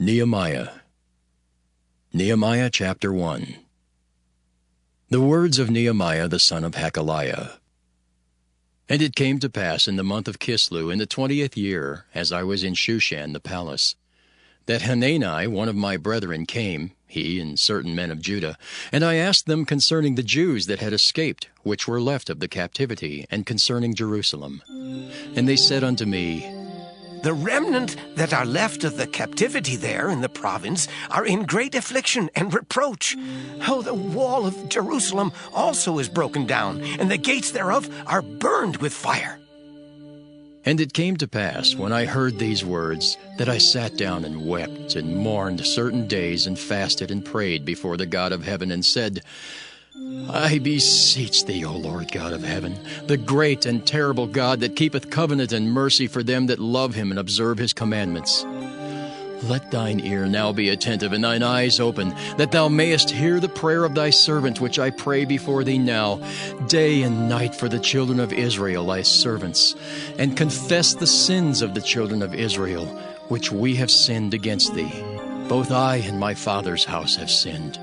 Nehemiah. Nehemiah chapter 1. The words of Nehemiah the son of Hakaliah. And it came to pass in the month of Kislew in the 20th year, as I was in Shushan the palace, that Hanani one of my brethren came, he and certain men of Judah, and I asked them concerning the Jews that had escaped, which were left of the captivity, and concerning Jerusalem. And they said unto me, The remnant that are left of the captivity there in the province are in great affliction and reproach. Oh, the wall of Jerusalem also is broken down, and the gates thereof are burned with fire. And it came to pass, when I heard these words, that I sat down and wept and mourned certain days and fasted and prayed before the God of heaven and said, I beseech thee, O Lord God of heaven, the great and terrible God that keepeth covenant and mercy for them that love him and observe his commandments. Let thine ear now be attentive and thine eyes open, that thou mayest hear the prayer of thy servant, which I pray before thee now, day and night for the children of Israel, thy servants, and confess the sins of the children of Israel, which we have sinned against thee. Both I and my father's house have sinned.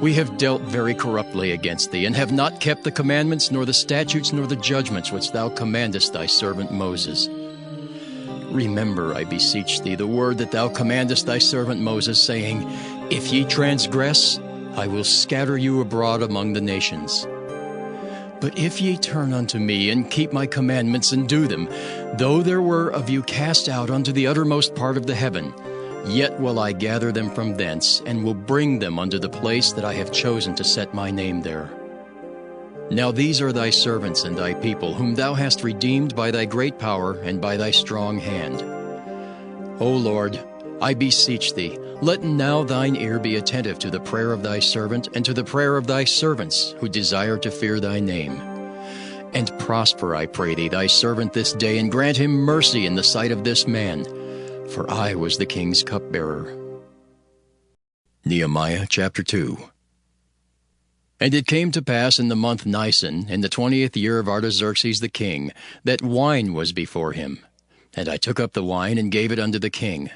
We have dealt very corruptly against thee, and have not kept the commandments, nor the statutes, nor the judgments which thou commandest thy servant Moses. Remember, I beseech thee, the word that thou commandest thy servant Moses, saying, If ye transgress, I will scatter you abroad among the nations. But if ye turn unto me, and keep my commandments, and do them, though there were of you cast out unto the uttermost part of the heaven, yet will I gather them from thence, and will bring them unto the place that I have chosen to set my name there. Now these are thy servants and thy people, whom thou hast redeemed by thy great power and by thy strong hand. O Lord, I beseech thee, let now thine ear be attentive to the prayer of thy servant, and to the prayer of thy servants, who desire to fear thy name. And prosper, I pray thee, thy servant this day, and grant him mercy in the sight of this man, for I was the king's cupbearer. Nehemiah chapter 2. And it came to pass in the month Nisan, in the 20th year of Artaxerxes the king, that wine was before him. And I took up the wine, and gave it unto the king.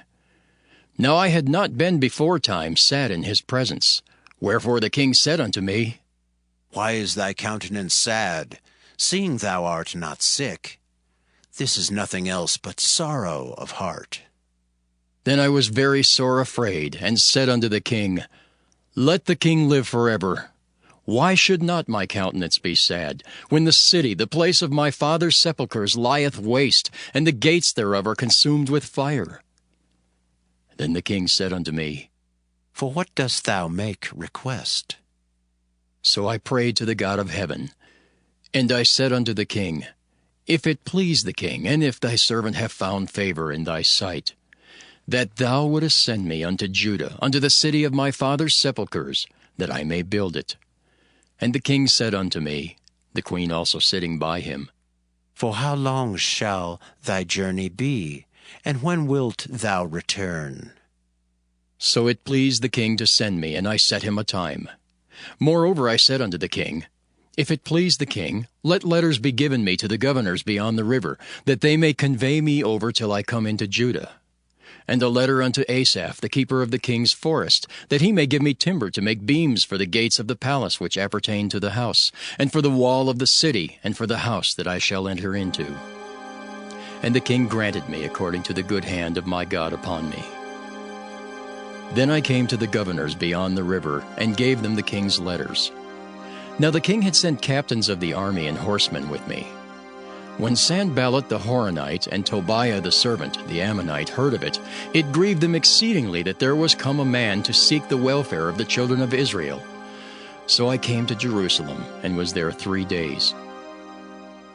Now I had not been beforetime sat in his presence. Wherefore the king said unto me, Why is thy countenance sad, seeing thou art not sick? This is nothing else but sorrow of heart. Then I was very sore afraid, and said unto the king, Let the king live forever. Why should not my countenance be sad, when the city, the place of my father's sepulchres, lieth waste, and the gates thereof are consumed with fire? Then the king said unto me, For what dost thou make request? So I prayed to the God of heaven. And I said unto the king, If it please the king, and if thy servant have found favor in thy sight, that thou wouldest send me unto Judah, unto the city of my father's sepulchres, that I may build it. And the king said unto me, the queen also sitting by him, For how long shall thy journey be, and when wilt thou return? So it pleased the king to send me, and I set him a time. Moreover I said unto the king, If it please the king, let letters be given me to the governors beyond the river, that they may convey me over till I come into Judah. And a letter unto Asaph, the keeper of the king's forest, that he may give me timber to make beams for the gates of the palace which appertain to the house, and for the wall of the city, and for the house that I shall enter into. And the king granted me according to the good hand of my God upon me. Then I came to the governors beyond the river, and gave them the king's letters. Now the king had sent captains of the army and horsemen with me. When Sanballat the Horonite and Tobiah the servant, the Ammonite, heard of it, it grieved them exceedingly that there was come a man to seek the welfare of the children of Israel. So I came to Jerusalem, and was there 3 days.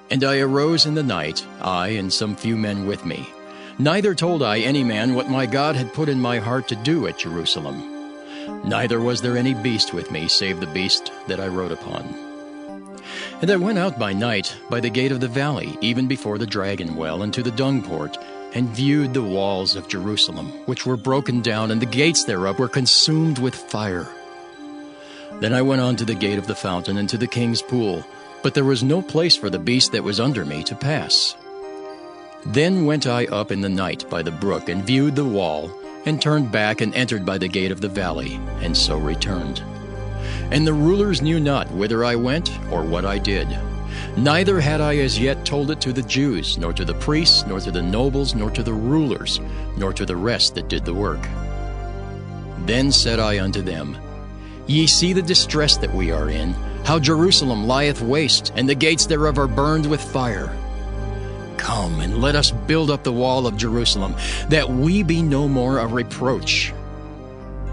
And I arose in the night, I and some few men with me. Neither told I any man what my God had put in my heart to do at Jerusalem. Neither was there any beast with me, save the beast that I rode upon. And I went out by night by the gate of the valley, even before the dragon well, into the dung port, and viewed the walls of Jerusalem, which were broken down, and the gates thereof were consumed with fire. Then I went on to the gate of the fountain, and to the king's pool, but there was no place for the beast that was under me to pass. Then went I up in the night by the brook, and viewed the wall, and turned back and entered by the gate of the valley, and so returned. And the rulers knew not whither I went or what I did. Neither had I as yet told it to the Jews, nor to the priests, nor to the nobles, nor to the rulers, nor to the rest that did the work. Then said I unto them, Ye see the distress that we are in, how Jerusalem lieth waste, and the gates thereof are burned with fire. Come, and let us build up the wall of Jerusalem, that we be no more a reproach.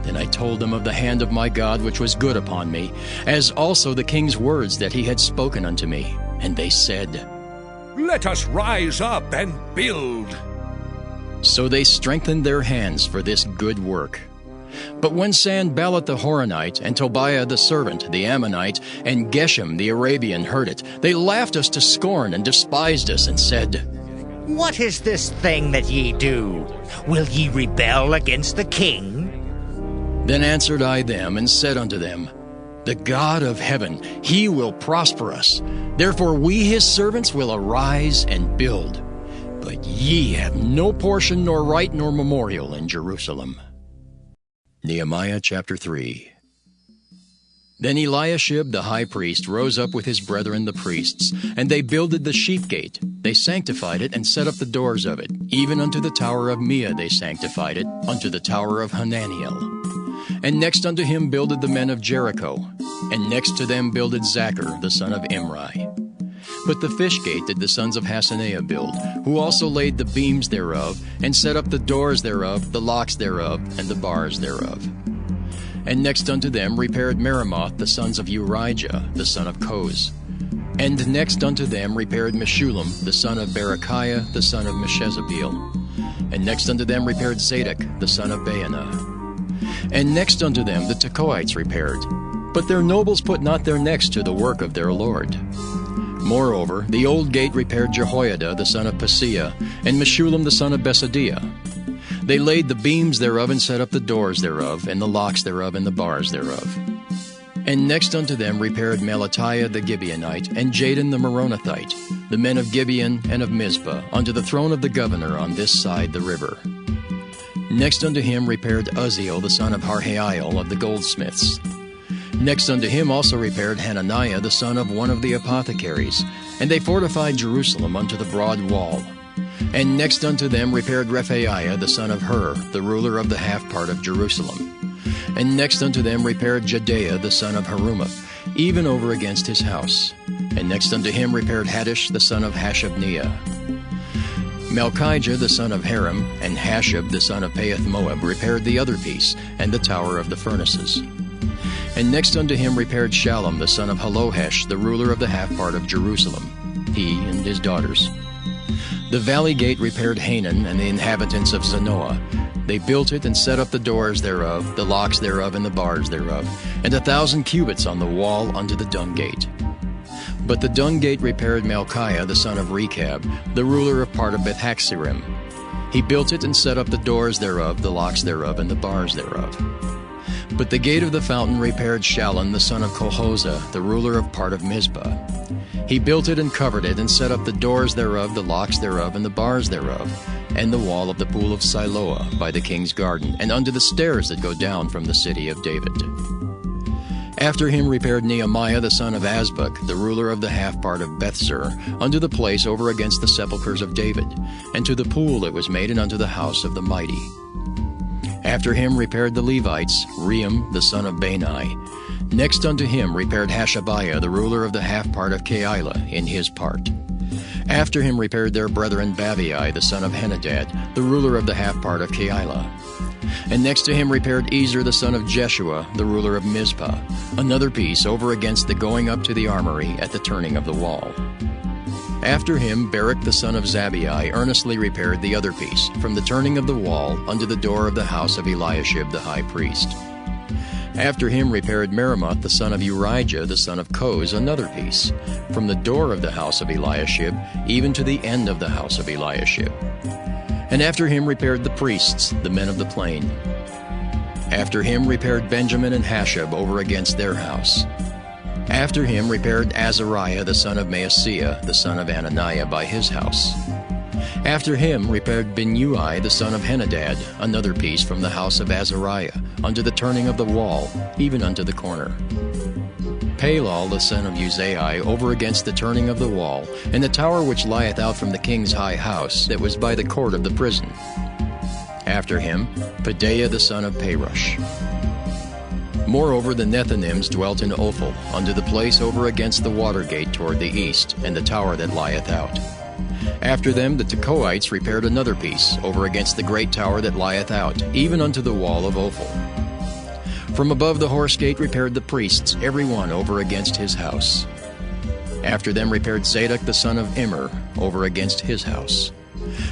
Then I told them of the hand of my God which was good upon me, as also the king's words that he had spoken unto me. And they said, Let us rise up and build. So they strengthened their hands for this good work. But when Sanballat the Horonite, and Tobiah the servant, the Ammonite, and Geshem the Arabian heard it, they laughed us to scorn and despised us, and said, What is this thing that ye do? Will ye rebel against the king? Then answered I them, and said unto them, The God of heaven, he will prosper us. Therefore we his servants will arise and build. But ye have no portion, nor right, nor memorial in Jerusalem. Nehemiah chapter 3. Then Eliashib the high priest rose up with his brethren the priests, and they builded the sheep gate. They sanctified it, and set up the doors of it. Even unto the tower of Meah they sanctified it, unto the tower of Hananiel. And next unto him builded the men of Jericho, and next to them builded Zachar the son of Imri. But the fish gate did the sons of Hassenaah build, who also laid the beams thereof, and set up the doors thereof, the locks thereof, and the bars thereof. And next unto them repaired Meremoth the sons of Urijah, the son of Koz. And next unto them repaired Meshullam the son of Berechiah, the son of Meshezabeel. And next unto them repaired Zadok the son of Baanah. And next unto them the Tekoites repaired, but their nobles put not their necks to the work of their Lord. Moreover, the old gate repaired Jehoiada the son of Paseah, and Meshullam the son of Besadiah. They laid the beams thereof, and set up the doors thereof, and the locks thereof, and the bars thereof. And next unto them repaired Melatiah the Gibeonite, and Jadon the Meronothite, the men of Gibeon and of Mizpah, unto the throne of the governor on this side the river. Next unto him repaired Uzziel the son of Harhaiel of the goldsmiths. Next unto him also repaired Hananiah the son of one of the apothecaries, and they fortified Jerusalem unto the broad wall. And next unto them repaired Rephaiah the son of Hur, the ruler of the half part of Jerusalem. And next unto them repaired Jedaiah the son of Harumaph, even over against his house. And next unto him repaired Haddish the son of Hashabniah. Malchijah the son of Haram, and Hashab the son of Pahath-Moab repaired the other piece, and the tower of the furnaces. And next unto him repaired Shallum the son of Halohesh, the ruler of the half part of Jerusalem, he and his daughters. The valley gate repaired Hanan and the inhabitants of Zanoah. They built it, and set up the doors thereof, the locks thereof, and the bars thereof, and 1,000 cubits on the wall unto the dung gate. But the dung gate repaired Malchiah the son of Rechab, the ruler of part of Beth-Haxerim. He built it, and set up the doors thereof, the locks thereof, and the bars thereof. But the gate of the fountain repaired Shallun the son of Colhozah, the ruler of part of Mizpah. He built it, and covered it, and set up the doors thereof, the locks thereof, and the bars thereof, and the wall of the pool of Siloah by the king's garden, and unto the stairs that go down from the city of David. After him repaired Nehemiah the son of Azbuk, the ruler of the half part of Bethsur, unto the place over against the sepulchres of David, and to the pool that was made, and unto the house of the mighty. After him repaired the Levites, Rehum the son of Bani. Next unto him repaired Hashabiah, the ruler of the half part of Keilah, in his part. After him repaired their brethren Bavai, the son of Henadad, the ruler of the half part of Keilah. And next to him repaired Ezer, the son of Jeshua, the ruler of Mizpah, another piece over against the going up to the armory at the turning of the wall. After him Barak the son of Zabai earnestly repaired the other piece, from the turning of the wall unto the door of the house of Eliashib the high priest. After him repaired Meremoth the son of Urijah the son of Koz another piece, from the door of the house of Eliashib even to the end of the house of Eliashib. And after him repaired the priests, the men of the plain. After him repaired Benjamin and Hashab over against their house. After him repaired Azariah the son of Maaseiah, the son of Ananiah, by his house. After him repaired Binnui the son of Henadad another piece from the house of Azariah, unto the turning of the wall, even unto the corner. Palal the son of Uzai over against the turning of the wall, and the tower which lieth out from the king's high house, that was by the court of the prison. After him Pedaiah the son of Parosh. Moreover the Nethinims dwelt in Ophel, unto the place over against the water gate toward the east, and the tower that lieth out. After them the Tekoites repaired another piece, over against the great tower that lieth out, even unto the wall of Ophel. From above the horse gate repaired the priests, every one over against his house. After them repaired Zadok the son of Immer, over against his house.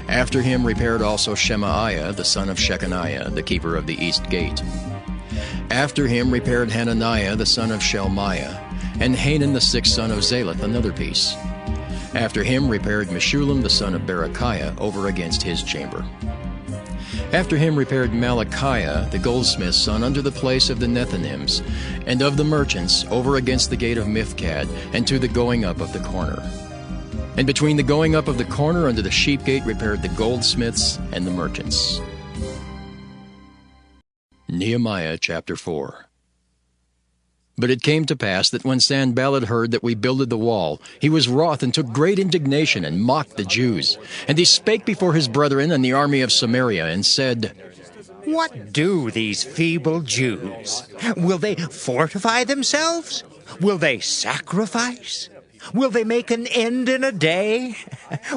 After him repaired also Shemaiah the son of Shechaniah, the keeper of the east gate. After him repaired Hananiah the son of Shelmiah, and Hanan the sixth son of Zaleth another piece. After him repaired Meshullam the son of Berechiah over against his chamber. After him repaired Malachiah the goldsmith's son unto the place of the Nethinims, and of the merchants over against the gate of Mifkad, and to the going up of the corner. And between the going up of the corner unto the sheep gate repaired the goldsmiths and the merchants. Nehemiah chapter 4. But it came to pass that when Sanballat heard that we builded the wall, he was wroth and took great indignation and mocked the Jews. And he spake before his brethren and the army of Samaria, and said, What do these feeble Jews? Will they fortify themselves? Will they sacrifice? Will they make an end in a day?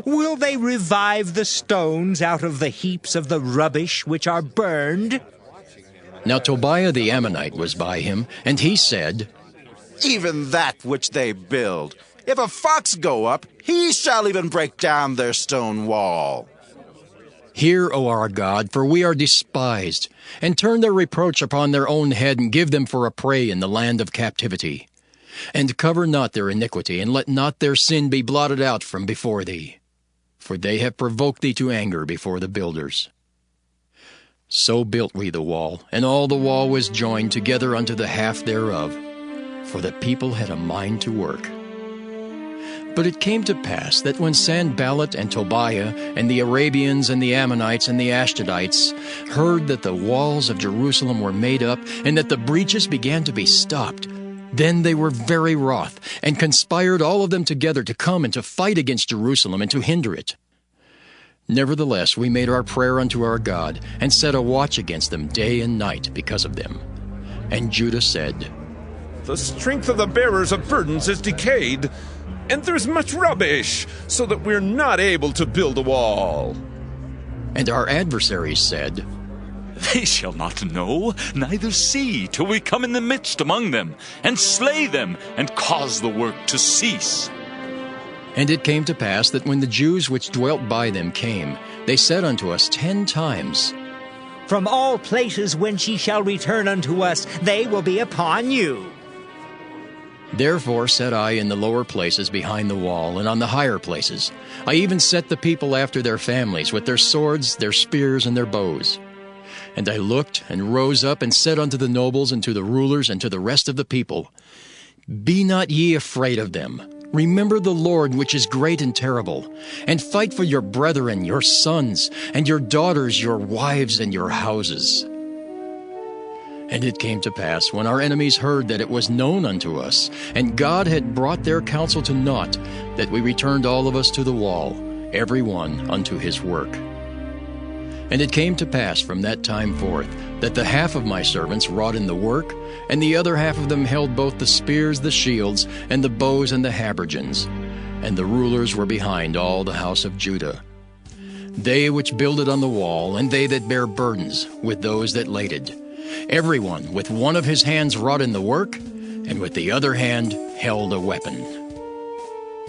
Will they revive the stones out of the heaps of the rubbish which are burned? Now Tobiah the Ammonite was by him, and he said, Even that which they build, if a fox go up, he shall even break down their stone wall. Hear, O our God, for we are despised, and turn their reproach upon their own head, and give them for a prey in the land of captivity. And cover not their iniquity, and let not their sin be blotted out from before thee. For they have provoked thee to anger before the builders. So built we the wall, and all the wall was joined together unto the half thereof, for the people had a mind to work. But it came to pass that when Sanballat and Tobiah and the Arabians and the Ammonites and the Ashdodites heard that the walls of Jerusalem were made up, and that the breaches began to be stopped, then they were very wroth, and conspired all of them together to come and to fight against Jerusalem and to hinder it. Nevertheless, we made our prayer unto our God, and set a watch against them day and night because of them. And Judah said, The strength of the bearers of burdens is decayed, and there's much rubbish, so that we're not able to build a wall. And our adversaries said, They shall not know, neither see, till we come in the midst among them, and slay them, and cause the work to cease. And it came to pass that when the Jews which dwelt by them came, they said unto us 10 times, From all places whence ye shall return unto us, they will be upon you. Therefore set I in the lower places behind the wall, and on the higher places. I even set the people after their families, with their swords, their spears, and their bows. And I looked, and rose up, and said unto the nobles, and to the rulers, and to the rest of the people, Be not ye afraid of them. Remember the Lord, which is great and terrible, and fight for your brethren, your sons, and your daughters, your wives, and your houses. And it came to pass, when our enemies heard that it was known unto us, and God had brought their counsel to naught, that we returned all of us to the wall, every one unto his work. And it came to pass from that time forth, that the half of my servants wrought in the work, and the other half of them held both the spears, the shields, and the bows, and the habergeons. And the rulers were behind all the house of Judah. They which builded on the wall, and they that bare burdens, with those that laded. Every one with one of his hands wrought in the work, and with the other hand held a weapon.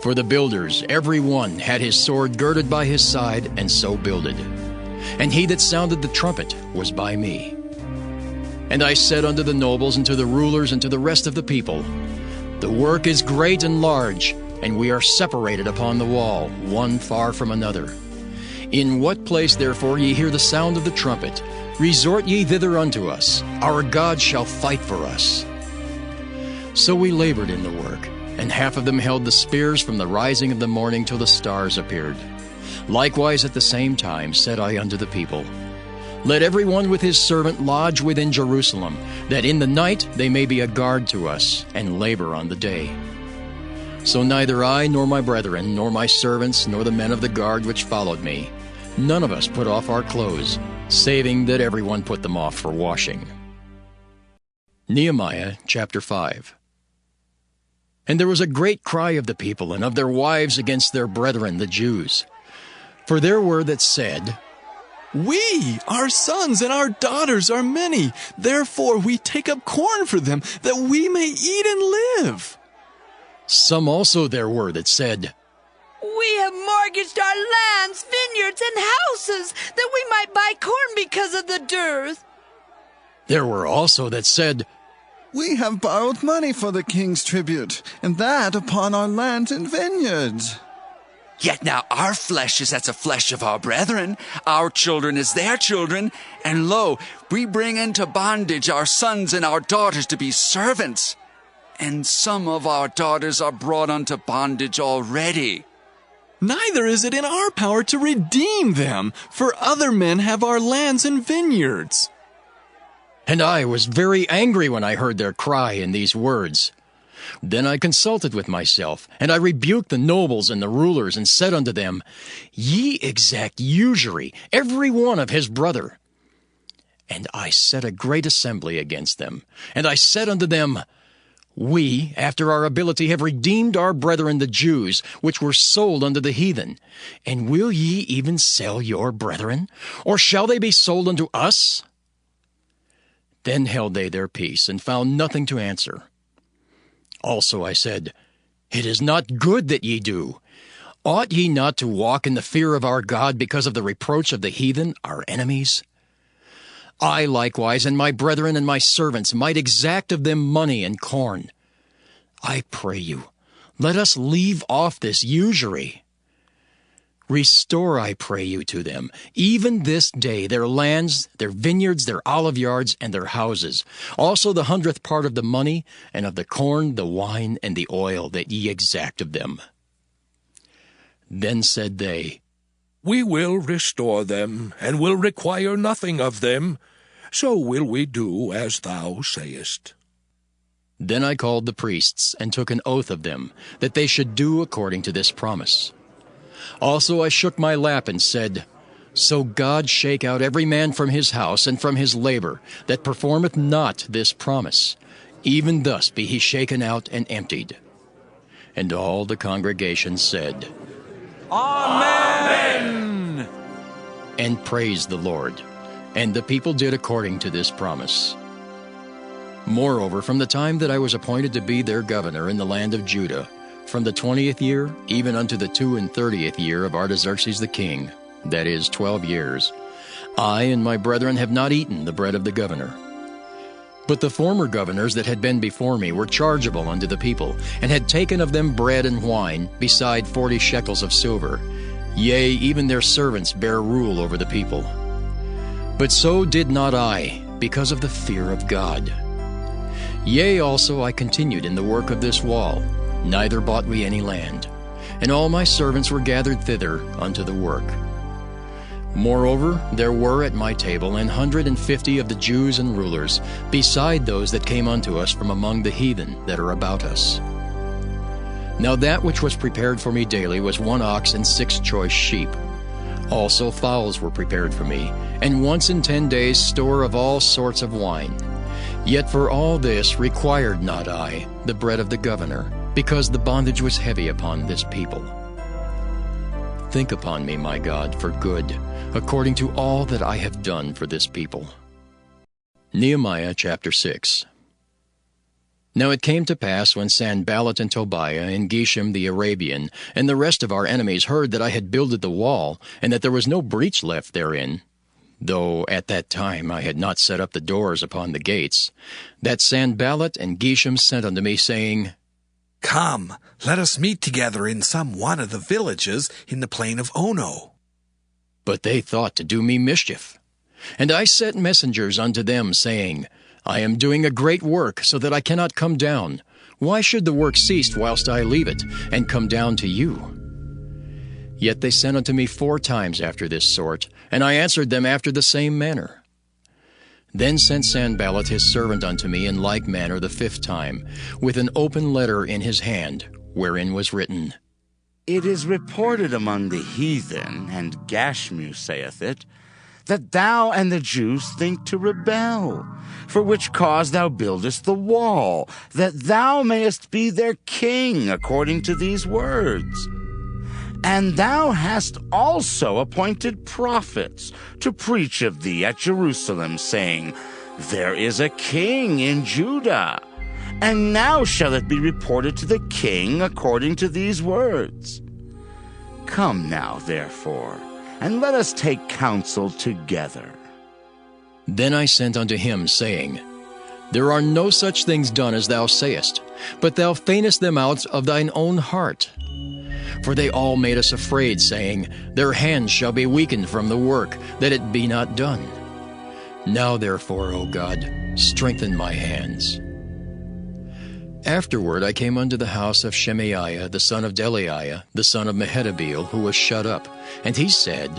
For the builders, every one had his sword girded by his side, and so builded. And he that sounded the trumpet was by me. And I said unto the nobles, and to the rulers, and to the rest of the people, The work is great and large, and we are separated upon the wall, one far from another. In what place therefore ye hear the sound of the trumpet, resort ye thither unto us. Our God shall fight for us. So we labored in the work, and half of them held the spears from the rising of the morning till the stars appeared. Likewise at the same time said I unto the people, Let every one with his servant lodge within Jerusalem, that in the night they may be a guard to us, and labor on the day. So neither I, nor my brethren, nor my servants, nor the men of the guard which followed me, none of us put off our clothes, saving that every one put them off for washing. Nehemiah chapter 5. And there was a great cry of the people and of their wives against their brethren the Jews. For there were that said, We, our sons and our daughters are many, therefore we take up corn for them, that we may eat and live. Some also there were that said, We have mortgaged our lands, vineyards, and houses, that we might buy corn because of the dearth. There were also that said, We have borrowed money for the king's tribute, and that upon our lands and vineyards. Yet now our flesh is as the flesh of our brethren, our children as their children, and lo, we bring into bondage our sons and our daughters to be servants. And some of our daughters are brought unto bondage already. Neither is it in our power to redeem them, for other men have our lands and vineyards. And I was very angry when I heard their cry in these words. Then I consulted with myself, and I rebuked the nobles and the rulers, and said unto them, Ye exact usury, every one of his brother. And I set a great assembly against them. And I said unto them, We, after our ability, have redeemed our brethren the Jews, which were sold unto the heathen. And will ye even sell your brethren? Or shall they be sold unto us? Then held they their peace, and found nothing to answer. Also I said, It is not good that ye do. Ought ye not to walk in the fear of our God because of the reproach of the heathen, our enemies? I likewise and my brethren and my servants might exact of them money and corn. I pray you, let us leave off this usury. Restore, I pray you, to them, even this day, their lands, their vineyards, their olive yards, and their houses, also the 100th part of the money, and of the corn, the wine, and the oil that ye exact of them. Then said they, We will restore them, and will require nothing of them. So will we do as thou sayest. Then I called the priests, and took an oath of them, that they should do according to this promise. Also I shook my lap and said, So God shake out every man from his house and from his labor, that performeth not this promise. Even thus be he shaken out and emptied. And all the congregation said, Amen! And praised the Lord. And the people did according to this promise. Moreover, from the time that I was appointed to be their governor in the land of Judah, from the 20th year, even unto the 32nd year of Artaxerxes the king, that is, 12 years, I and my brethren have not eaten the bread of the governor. But the former governors that had been before me were chargeable unto the people, and had taken of them bread and wine, beside 40 shekels of silver. Yea, even their servants bare rule over the people. But so did not I, because of the fear of God. Yea, also I continued in the work of this wall, neither bought we any land, and all my servants were gathered thither unto the work. Moreover, there were at my table 150 of the Jews and rulers, beside those that came unto us from among the heathen that are about us. Now that which was prepared for me daily was 1 ox and 6 choice sheep. Also fowls were prepared for me, and once in 10 days store of all sorts of wine. Yet for all this required not I the bread of the governor, because the bondage was heavy upon this people. Think upon me, my God, for good, according to all that I have done for this people. Nehemiah chapter 6. Now it came to pass, when Sanballat and Tobiah and Geshem the Arabian and the rest of our enemies heard that I had builded the wall, and that there was no breach left therein, though at that time I had not set up the doors upon the gates, that Sanballat and Geshem sent unto me, saying, Come, let us meet together in some one of the villages in the plain of Ono. But they thought to do me mischief. And I sent messengers unto them, saying, I am doing a great work, so that I cannot come down. Why should the work cease whilst I leave it, and come down to you? Yet they sent unto me 4 times after this sort, and I answered them after the same manner. Then sent Sanballat his servant unto me in like manner the 5th time, with an open letter in his hand, wherein was written, It is reported among the heathen, and Gashmu saith it, that thou and the Jews think to rebel, for which cause thou buildest the wall, that thou mayest be their king, according to these words. And thou hast also appointed prophets to preach of thee at Jerusalem, saying, There is a king in Judah. And now shall it be reported to the king according to these words. Come now, therefore, and let us take counsel together. Then I sent unto him, saying, There are no such things done as thou sayest, but thou feignest them out of thine own heart. For they all made us afraid, saying, Their hands shall be weakened from the work, that it be not done. Now therefore, O God, strengthen my hands. Afterward I came unto the house of Shemaiah, the son of Delaiah, the son of Mehetabeel, who was shut up. And he said,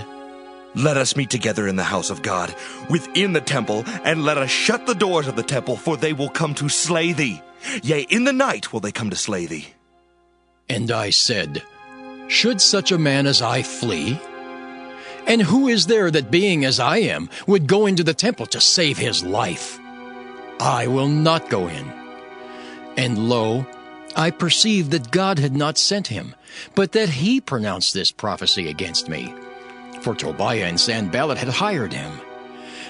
Let us meet together in the house of God, within the temple, and let us shut the doors of the temple, for they will come to slay thee. Yea, in the night will they come to slay thee. And I said, Should such a man as I flee? And who is there that, being as I am, would go into the temple to save his life? I will not go in. And lo, I perceived that God had not sent him, but that he pronounced this prophecy against me. For Tobiah and Sanballat had hired him.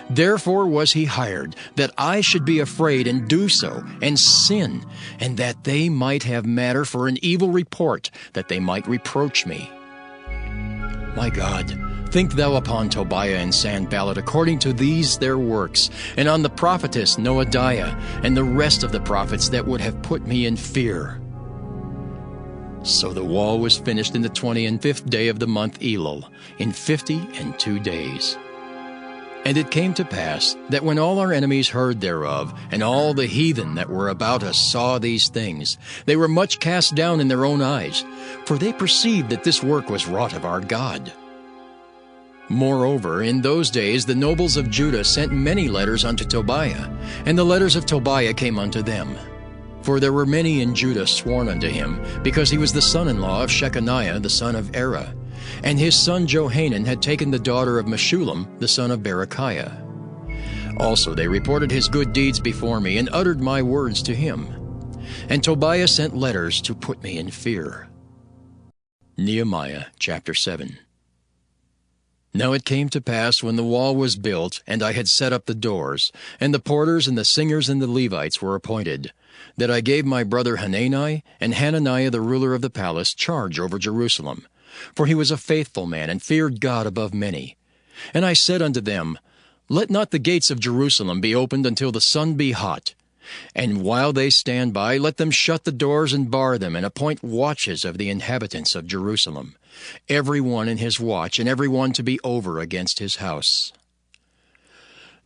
Therefore was he hired, that I should be afraid and do so, and sin, and that they might have matter for an evil report, that they might reproach me. My God, think thou upon Tobiah and Sanballat according to these their works, and on the prophetess Noadiah, and the rest of the prophets that would have put me in fear. So the wall was finished in the 25th day of the month Elul, in 52 days. And it came to pass that when all our enemies heard thereof, and all the heathen that were about us saw these things, they were much cast down in their own eyes, for they perceived that this work was wrought of our God. Moreover, in those days the nobles of Judah sent many letters unto Tobiah, and the letters of Tobiah came unto them. For there were many in Judah sworn unto him, because he was the son-in-law of Shechaniah the son of Era, and his son Johanan had taken the daughter of Meshullam the son of Berechiah. Also they reported his good deeds before me, and uttered my words to him. And Tobiah sent letters to put me in fear. Nehemiah chapter 7. Now it came to pass, when the wall was built, and I had set up the doors, and the porters and the singers and the Levites were appointed, that I gave my brother Hanani and Hananiah the ruler of the palace charge over Jerusalem. For he was a faithful man, and feared God above many. And I said unto them, Let not the gates of Jerusalem be opened until the sun be hot. And while they stand by, let them shut the doors and bar them, and appoint watches of the inhabitants of Jerusalem, every one in his watch, and every one to be over against his house.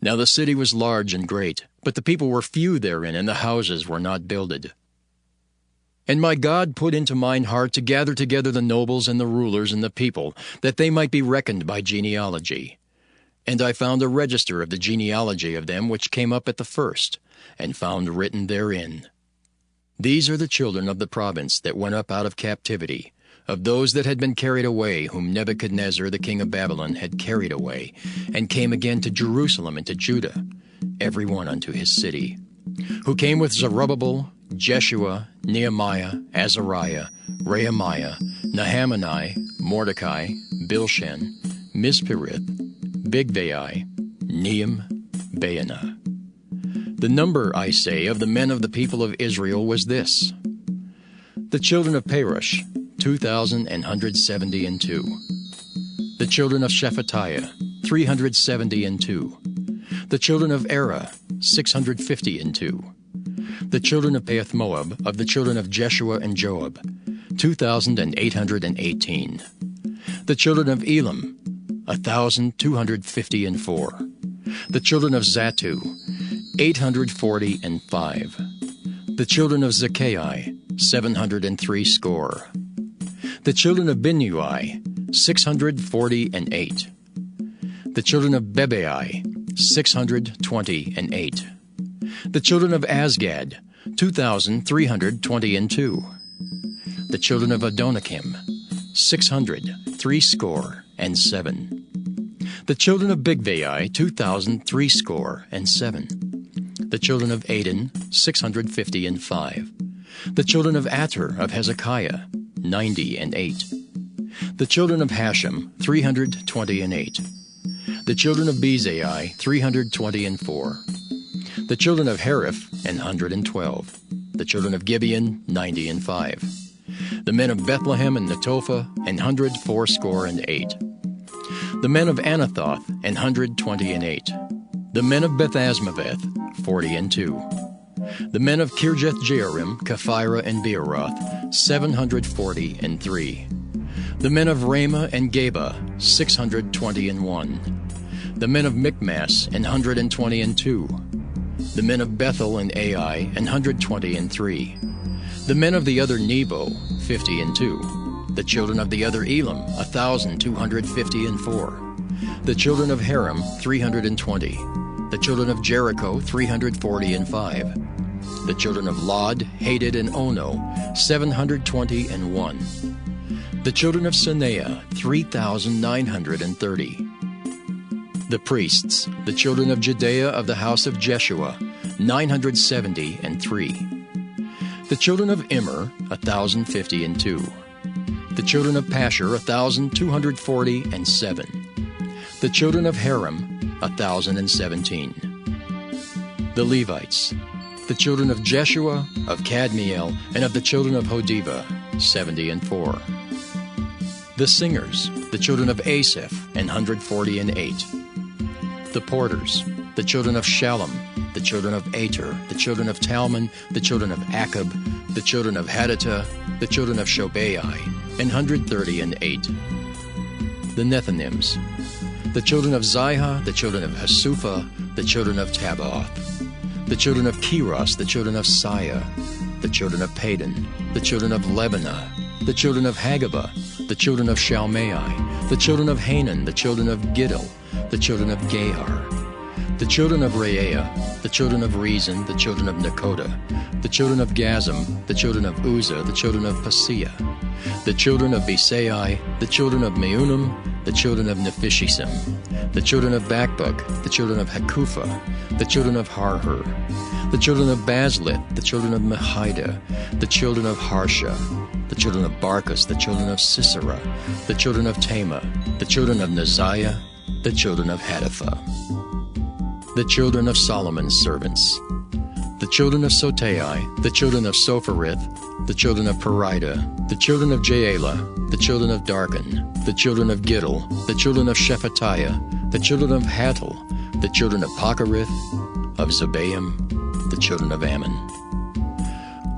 Now the city was large and great, but the people were few therein, and the houses were not builded. And my God put into mine heart to gather together the nobles and the rulers and the people, that they might be reckoned by genealogy. And I found a register of the genealogy of them which came up at the first, and found written therein, These are the children of the province that went up out of captivity, of those that had been carried away, whom Nebuchadnezzar the king of Babylon had carried away, and came again to Jerusalem and to Judah, every one unto his city, who came with Zerubbabel, Jeshua, Nehemiah, Azariah, Rehemiah, Nahamani, Mordecai, Bilshan, Mispirith, Bigvai, Nehem, Baanah. The number, I say, of the men of the people of Israel was this: the children of Perush, 2,172. The children of Shephatiah, 372. The children of Era, 652. The children of Pahath-Moab, of the children of Jeshua and Joab, 2,818. The children of Elam, 1,254. The children of Zattu, 845. The children of Zekai, 703 score. The children of Binnui, 648. The children of Bebai, 628. The children of Azgad, 2,322. The children of Adonikim, 667. The children of Bigvai, 2,037. The children of Adin, 655. The children of Ater of Hezekiah, 98. The children of Hashem, 328. The children of Bezai, 324. The children of Hariph, 112. The children of Gibeon, 95. The men of Bethlehem and Netophah, 168. The men of Anathoth, 128. The men of Bethazmaveth, 42. The men of Kirjath-Jearim, Kephirah, and Beeroth, 743. The men of Ramah and Geba, 621. The men of Michmas, 122. The men of Bethel and Ai, 123. The men of the other Nebo, 52. The children of the other Elam, 1,254. The children of Haram, 320. The children of Jericho, 345. The children of Lod, Hadid, and Ono, 721. The children of Sanea, 3,930. The priests, the children of Judea of the house of Jeshua, 973. The children of Immer, 1,052. The children of Pashur, 1,247. The children of Haram, 1,017. The Levites, the children of Jeshua, of Kadmiel, and of the children of Hodiva, 74. The singers, the children of Asaph, 148. The porters, the children of Shallum, the children of Ater, the children of Talmon, the children of Akab, the children of Hadattah, the children of Shobai, 138. The Nethinims, the children of Ziha, the children of Hasupha, the children of Tabbaoth, the children of Keros, the children of Siah, the children of Padon, the children of Lebanah, the children of Hagabah, the children of Shalmai, the children of Hanan, the children of Giddel, the children of Gahar, the children of Reaiah, the children of Rezin, the children of Nekoda, the children of Gazam, the children of Uzzah, the children of Paseah, the children of Besai, the children of Meunim, the children of Nephishisim, the children of Bakbuk, the children of Hakupha, the children of Harhur, the children of Bazlith, the children of Mehida, the children of Harsha, the children of Barkus, the children of Sisera, the children of Tema, the children of Neziah, the children of Hadathah. The children of Solomon's servants, the children of Sotai, the children of Sopherith, the children of Perida, the children of Jaela, the children of Darkon, the children of Giddel, the children of Shephatiah, the children of Hattil, the children of Pacherith, of Zebaim, the children of Ammon.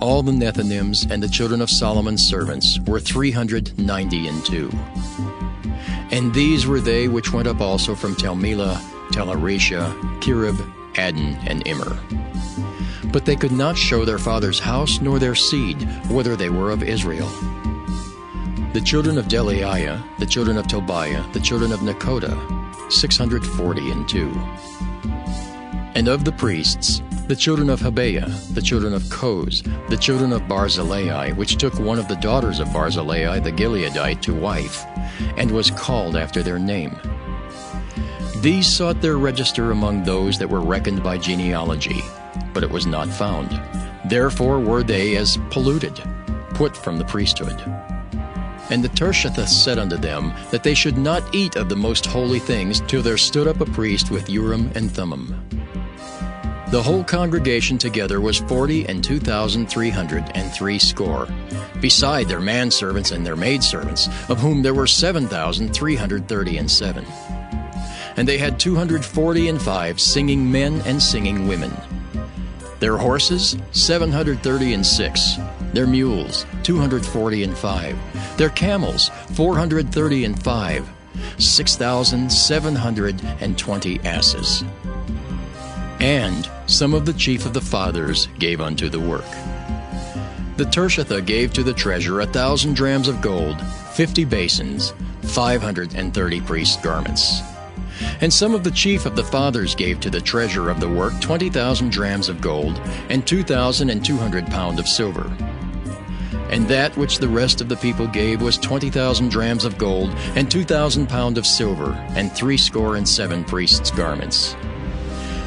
All the Nethinims and the children of Solomon's servants were 392. And these were they which went up also from Tel-Melah, Tel-Harisha, Kirib, Adin, and Immer. But they could not show their father's house nor their seed, whether they were of Israel. The children of Delaiah, the children of Tobiah, the children of Nekoda, 642. And of the priests, the children of Habeah, the children of Koz, the children of Barzillai, which took one of the daughters of Barzillai the Gileadite to wife, and was called after their name. These sought their register among those that were reckoned by genealogy, but it was not found. Therefore were they as polluted, put from the priesthood. And the Tirshatha said unto them that they should not eat of the most holy things till there stood up a priest with Urim and Thummim. The whole congregation together was 42,303 score, beside their manservants and their maidservants, of whom there were 7,337. And they had 245 singing men and singing women. Their horses, 736. Their mules, 245. Their camels, 435. 6,720 asses. And some of the chief of the fathers gave unto the work. The Tirshatha gave to the treasure 1,000 drams of gold, 50 basins, 530 priests' garments. And some of the chief of the fathers gave to the treasurer of the work 20,000 drams of gold, and 2,200 pound of silver. And that which the rest of the people gave was 20,000 drams of gold, and 2,000 pound of silver, and 67 priests' garments.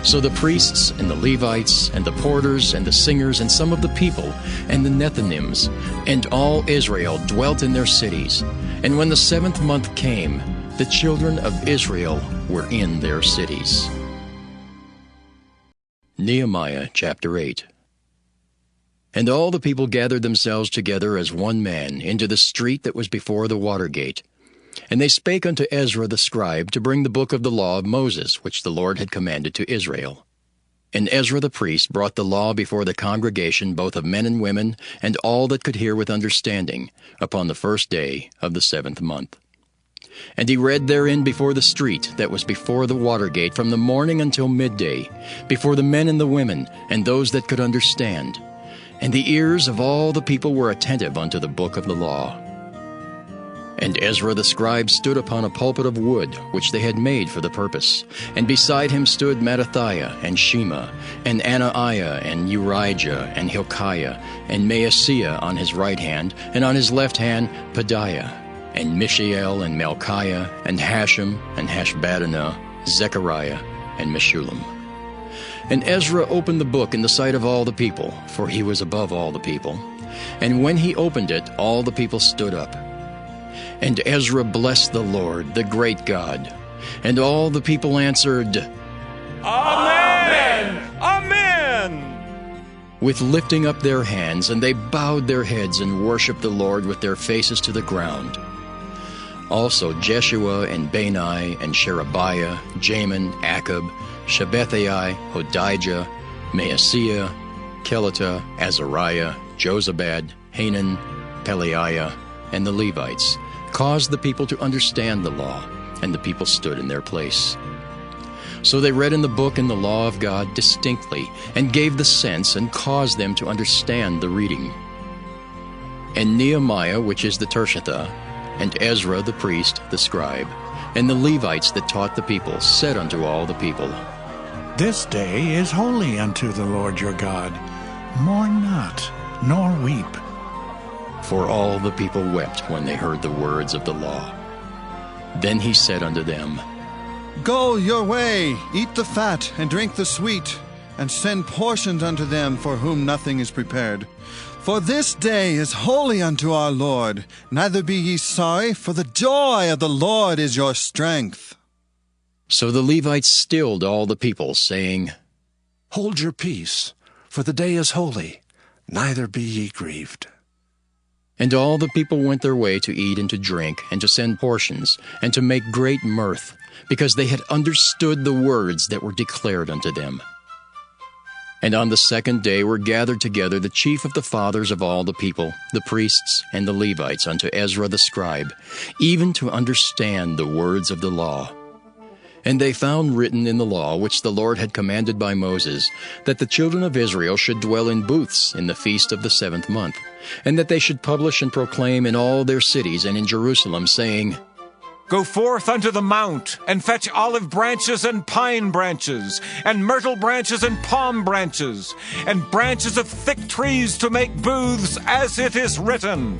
So the priests, and the Levites, and the porters, and the singers, and some of the people, and the Nethinims, and all Israel dwelt in their cities. And when the 7th month came, the children of Israel were in their cities. Nehemiah chapter 8. And all the people gathered themselves together as one man into the street that was before the water gate. And they spake unto Ezra the scribe to bring the book of the law of Moses, which the Lord had commanded to Israel. And Ezra the priest brought the law before the congregation, both of men and women, and all that could hear with understanding, upon the 1st day of the 7th month. And he read therein before the street that was before the water gate from the morning until midday, before the men and the women, and those that could understand. And the ears of all the people were attentive unto the book of the law. And Ezra the scribe stood upon a pulpit of wood, which they had made for the purpose. And beside him stood Mattathiah, and Shema, and Anaiah, and Urijah, and Hilkiah, and Maaseiah on his right hand, and on his left hand Pedaiah, and Mishael, and Malchiah, and Hashem, and Hashbaddanah, Zechariah, and Meshullam. And Ezra opened the book in the sight of all the people, for he was above all the people. And when he opened it, all the people stood up. And Ezra blessed the Lord, the great God. And all the people answered, Amen! Amen! With lifting up their hands, and they bowed their heads and worshipped the Lord with their faces to the ground. Also Jeshua, and Bani, and Sherebiah, Jamin, Akab, Shabbethai, Hodijah, Maaseiah, Kelita, Azariah, Jozabad, Hanan, Pelaiah, and the Levites, caused the people to understand the law, and the people stood in their place. So they read in the book and the law of God distinctly, and gave the sense, and caused them to understand the reading. And Nehemiah, which is the Tirshatha, and Ezra the priest, the scribe, and the Levites that taught the people, said unto all the people, This day is holy unto the Lord your God. Mourn not, nor weep. For all the people wept when they heard the words of the law. Then he said unto them, Go your way, eat the fat, and drink the sweet, and send portions unto them for whom nothing is prepared. For this day is holy unto our Lord. Neither be ye sorry, for the joy of the Lord is your strength. So the Levites stilled all the people, saying, Hold your peace, for the day is holy, neither be ye grieved. And all the people went their way to eat and to drink, and to send portions, and to make great mirth, because they had understood the words that were declared unto them. And on the 2nd day were gathered together the chief of the fathers of all the people, the priests and the Levites, unto Ezra the scribe, even to understand the words of the law. And they found written in the law, which the Lord had commanded by Moses, that the children of Israel should dwell in booths in the feast of the 7th month, and that they should publish and proclaim in all their cities and in Jerusalem, saying, Go forth unto the mount, and fetch olive branches and pine branches, and myrtle branches and palm branches, and branches of thick trees to make booths, as it is written.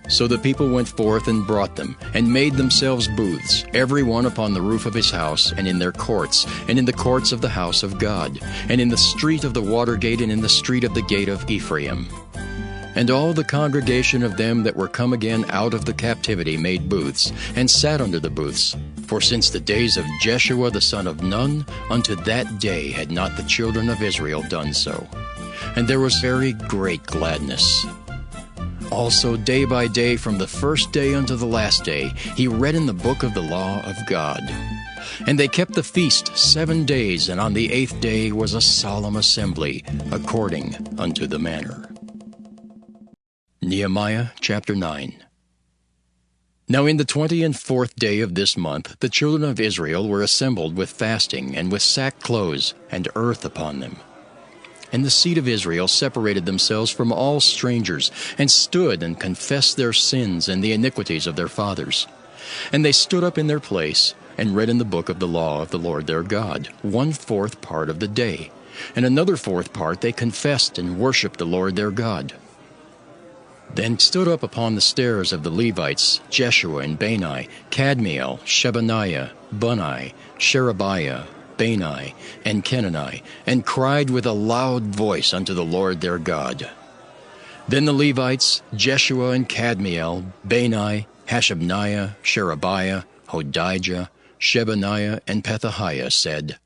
So the people went forth and brought them, and made themselves booths, every one upon the roof of his house, and in their courts, and in the courts of the house of God, and in the street of the water gate, and in the street of the gate of Ephraim. And all the congregation of them that were come again out of the captivity made booths, and sat under the booths. For since the days of Jeshua the son of Nun, unto that day had not the children of Israel done so. And there was very great gladness. Also day by day, from the 1st day unto the last day, he read in the book of the law of God. And they kept the feast 7 days, and on the 8th day was a solemn assembly, according unto the manner. Nehemiah chapter 9. Now in the 24th day of this month, the children of Israel were assembled with fasting, and with sackcloths and earth upon them. And the seed of Israel separated themselves from all strangers, and stood and confessed their sins and the iniquities of their fathers. And they stood up in their place, and read in the book of the law of the Lord their God, 1/4 part of the day. And another 4th part they confessed and worshipped the Lord their God. Then stood up upon the stairs of the Levites Jeshua and Bani, Kadmiel, Shebaniah, Bunni, Sherebiah, Bani, and Kenani, and cried with a loud voice unto the Lord their God. Then the Levites, Jeshua and Kadmiel, Bani, Hashabniah, Sherebiah, Hodijah, Shebaniah, and Pethahiah said,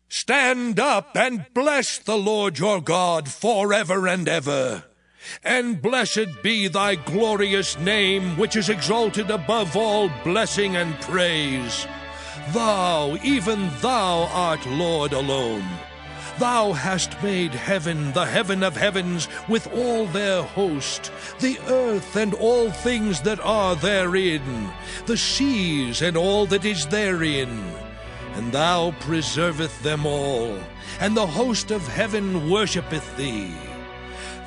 Stand up and bless the Lord your God forever and ever. And blessed be thy glorious name, which is exalted above all blessing and praise. Thou, even thou, art Lord alone. Thou hast made heaven, the heaven of heavens, with all their host, the earth and all things that are therein, the seas and all that is therein. And thou preserveth them all, and the host of heaven worshippeth thee.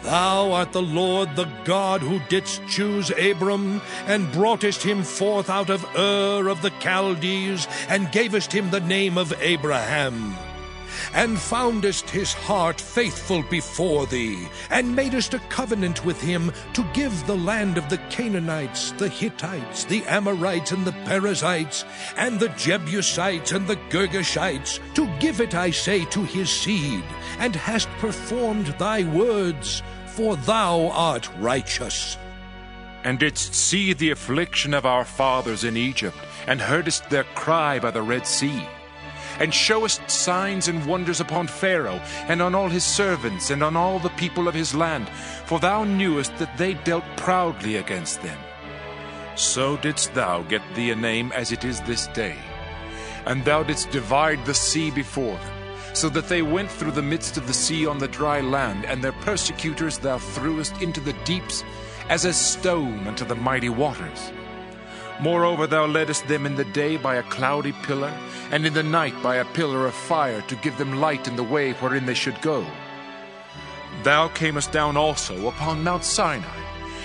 Thou art the Lord, the God who didst choose Abram, and broughtest him forth out of Ur of the Chaldees, and gavest him the name of Abraham. And foundest his heart faithful before thee, and madest a covenant with him to give the land of the Canaanites, the Hittites, the Amorites, and the Perizzites, and the Jebusites, and the Girgashites, to give it, I say, to his seed, and hast performed thy words, for thou art righteous. And didst see the affliction of our fathers in Egypt, and heardest their cry by the Red Sea, and showest signs and wonders upon Pharaoh, and on all his servants, and on all the people of his land, for thou knewest that they dealt proudly against them. So didst thou get thee a name as it is this day. And thou didst divide the sea before them, so that they went through the midst of the sea on the dry land, and their persecutors thou threwest into the deeps, as a stone unto the mighty waters. Moreover, thou leddest them in the day by a cloudy pillar, and in the night by a pillar of fire, to give them light in the way wherein they should go. Thou camest down also upon Mount Sinai,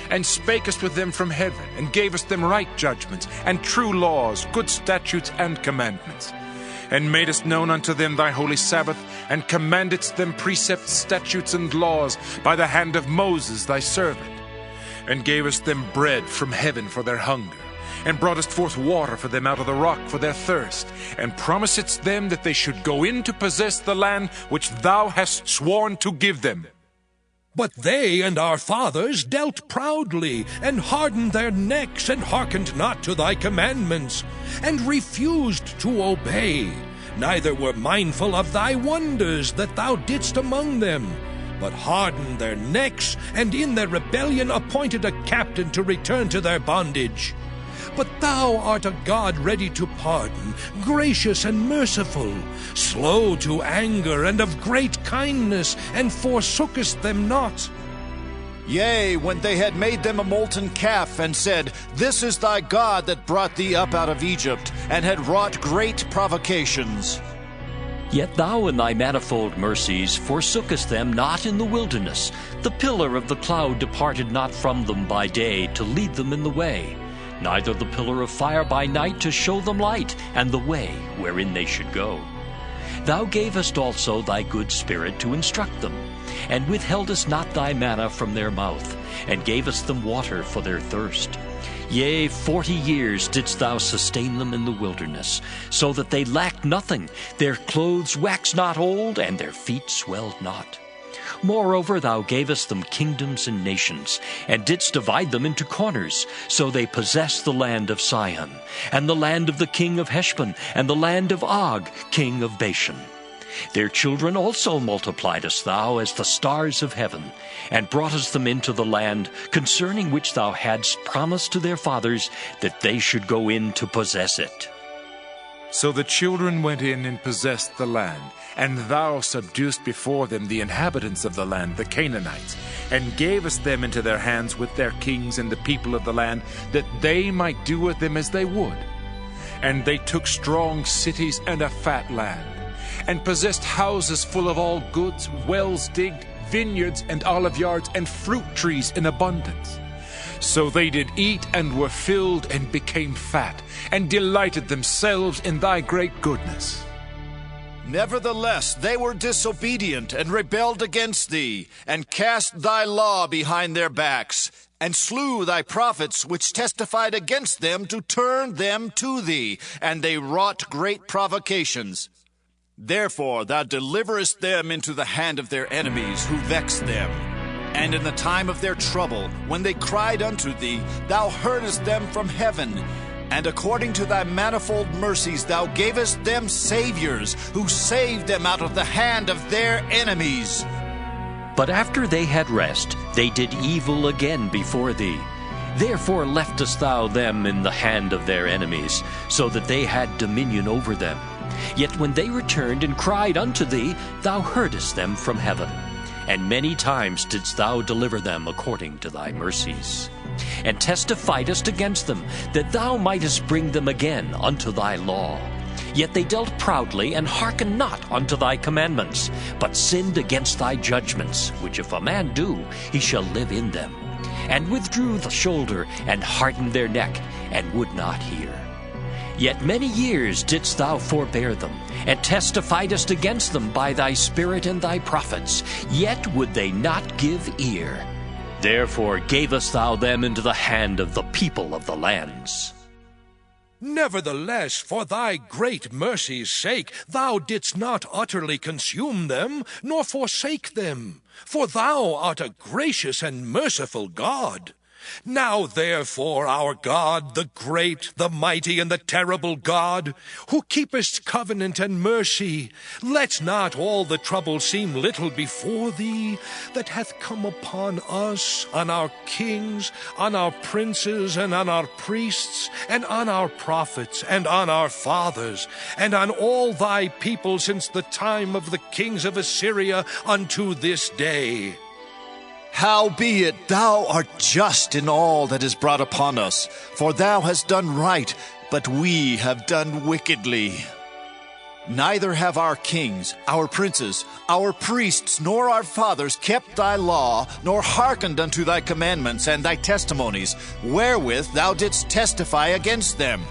and spakest with them from heaven, and gavest them right judgments, and true laws, good statutes, and commandments, and madest known unto them thy holy Sabbath, and commandedst them precepts, statutes, and laws by the hand of Moses thy servant, and gavest them bread from heaven for their hunger, and broughtest forth water for them out of the rock for their thirst, and promisedst them that they should go in to possess the land which thou hast sworn to give them. But they and our fathers dealt proudly, and hardened their necks, and hearkened not to thy commandments, and refused to obey, neither were mindful of thy wonders that thou didst among them, but hardened their necks, and in their rebellion appointed a captain to return to their bondage. But thou art a God ready to pardon, gracious and merciful, slow to anger, and of great kindness, and forsookest them not. Yea, when they had made them a molten calf, and said, This is thy God that brought thee up out of Egypt, and had wrought great provocations. Yet thou in thy manifold mercies forsookest them not in the wilderness. The pillar of the cloud departed not from them by day to lead them in the way, neither the pillar of fire by night to show them light, and the way wherein they should go. Thou gavest also thy good Spirit to instruct them, and withheldest not thy manna from their mouth, and gavest them water for their thirst. Yea, 40 years didst thou sustain them in the wilderness, so that they lacked nothing. Their clothes waxed not old, and their feet swelled not. Moreover, thou gavest them kingdoms and nations, and didst divide them into corners, so they possessed the land of Sihon, and the land of the king of Heshbon, and the land of Og, king of Bashan. Their children also multipliedest thou as the stars of heaven, and broughtest them into the land concerning which thou hadst promised to their fathers that they should go in to possess it. So the children went in and possessed the land, and thou subduedst before them the inhabitants of the land, the Canaanites, and gavest them into their hands with their kings and the people of the land, that they might do with them as they would. And they took strong cities and a fat land. and possessed houses full of all goods, wells digged, vineyards and olive yards, and fruit trees in abundance. So they did eat and were filled and became fat, and delighted themselves in thy great goodness. Nevertheless, they were disobedient and rebelled against thee, and cast thy law behind their backs, and slew thy prophets which testified against them to turn them to thee, and they wrought great provocations. Therefore thou deliverest them into the hand of their enemies who vexed them. And in the time of their trouble, when they cried unto thee, thou heardest them from heaven. And according to thy manifold mercies thou gavest them saviors, who saved them out of the hand of their enemies. But after they had rest, they did evil again before thee. Therefore leftest thou them in the hand of their enemies, so that they had dominion over them. Yet when they returned and cried unto thee, thou heardest them from heaven. And many times didst thou deliver them according to thy mercies. And testifiedest against them, that thou mightest bring them again unto thy law. Yet they dealt proudly, and hearkened not unto thy commandments, but sinned against thy judgments, which if a man do, he shall live in them. And withdrew the shoulder, and hardened their neck, and would not hear. Yet many years didst thou forbear them, and testifiedest against them by thy Spirit and thy prophets, yet would they not give ear. Therefore gavest thou them into the hand of the people of the lands. Nevertheless, for thy great mercy's sake, thou didst not utterly consume them, nor forsake them. For thou art a gracious and merciful God. Now therefore, our God, the great, the mighty, and the terrible God, who keepest covenant and mercy, let not all the trouble seem little before thee, that hath come upon us, on our kings, on our princes, and on our priests, and on our prophets, and on our fathers, and on all thy people since the time of the kings of Assyria unto this day. Howbeit thou art just in all that is brought upon us, for thou hast done right, but we have done wickedly. Neither have our kings, our princes, our priests, nor our fathers kept thy law, nor hearkened unto thy commandments and thy testimonies, wherewith thou didst testify against them.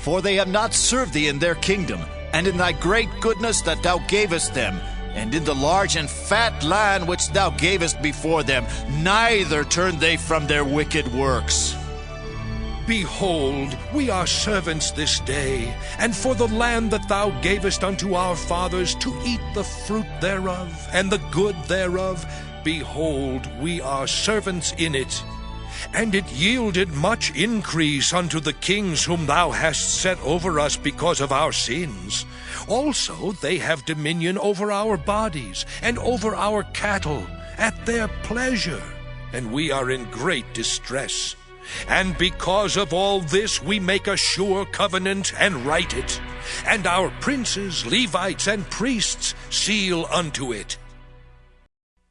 For they have not served thee in their kingdom, and in thy great goodness that thou gavest them, and in the large and fat land which thou gavest before them, neither turned they from their wicked works. Behold, we are servants this day, and for the land that thou gavest unto our fathers to eat the fruit thereof, and the good thereof, behold, we are servants in it. And it yielded much increase unto the kings whom thou hast set over us because of our sins. Also they have dominion over our bodies, and over our cattle, at their pleasure, and we are in great distress. And because of all this we make a sure covenant, and write it, and our princes, Levites, and priests seal unto it.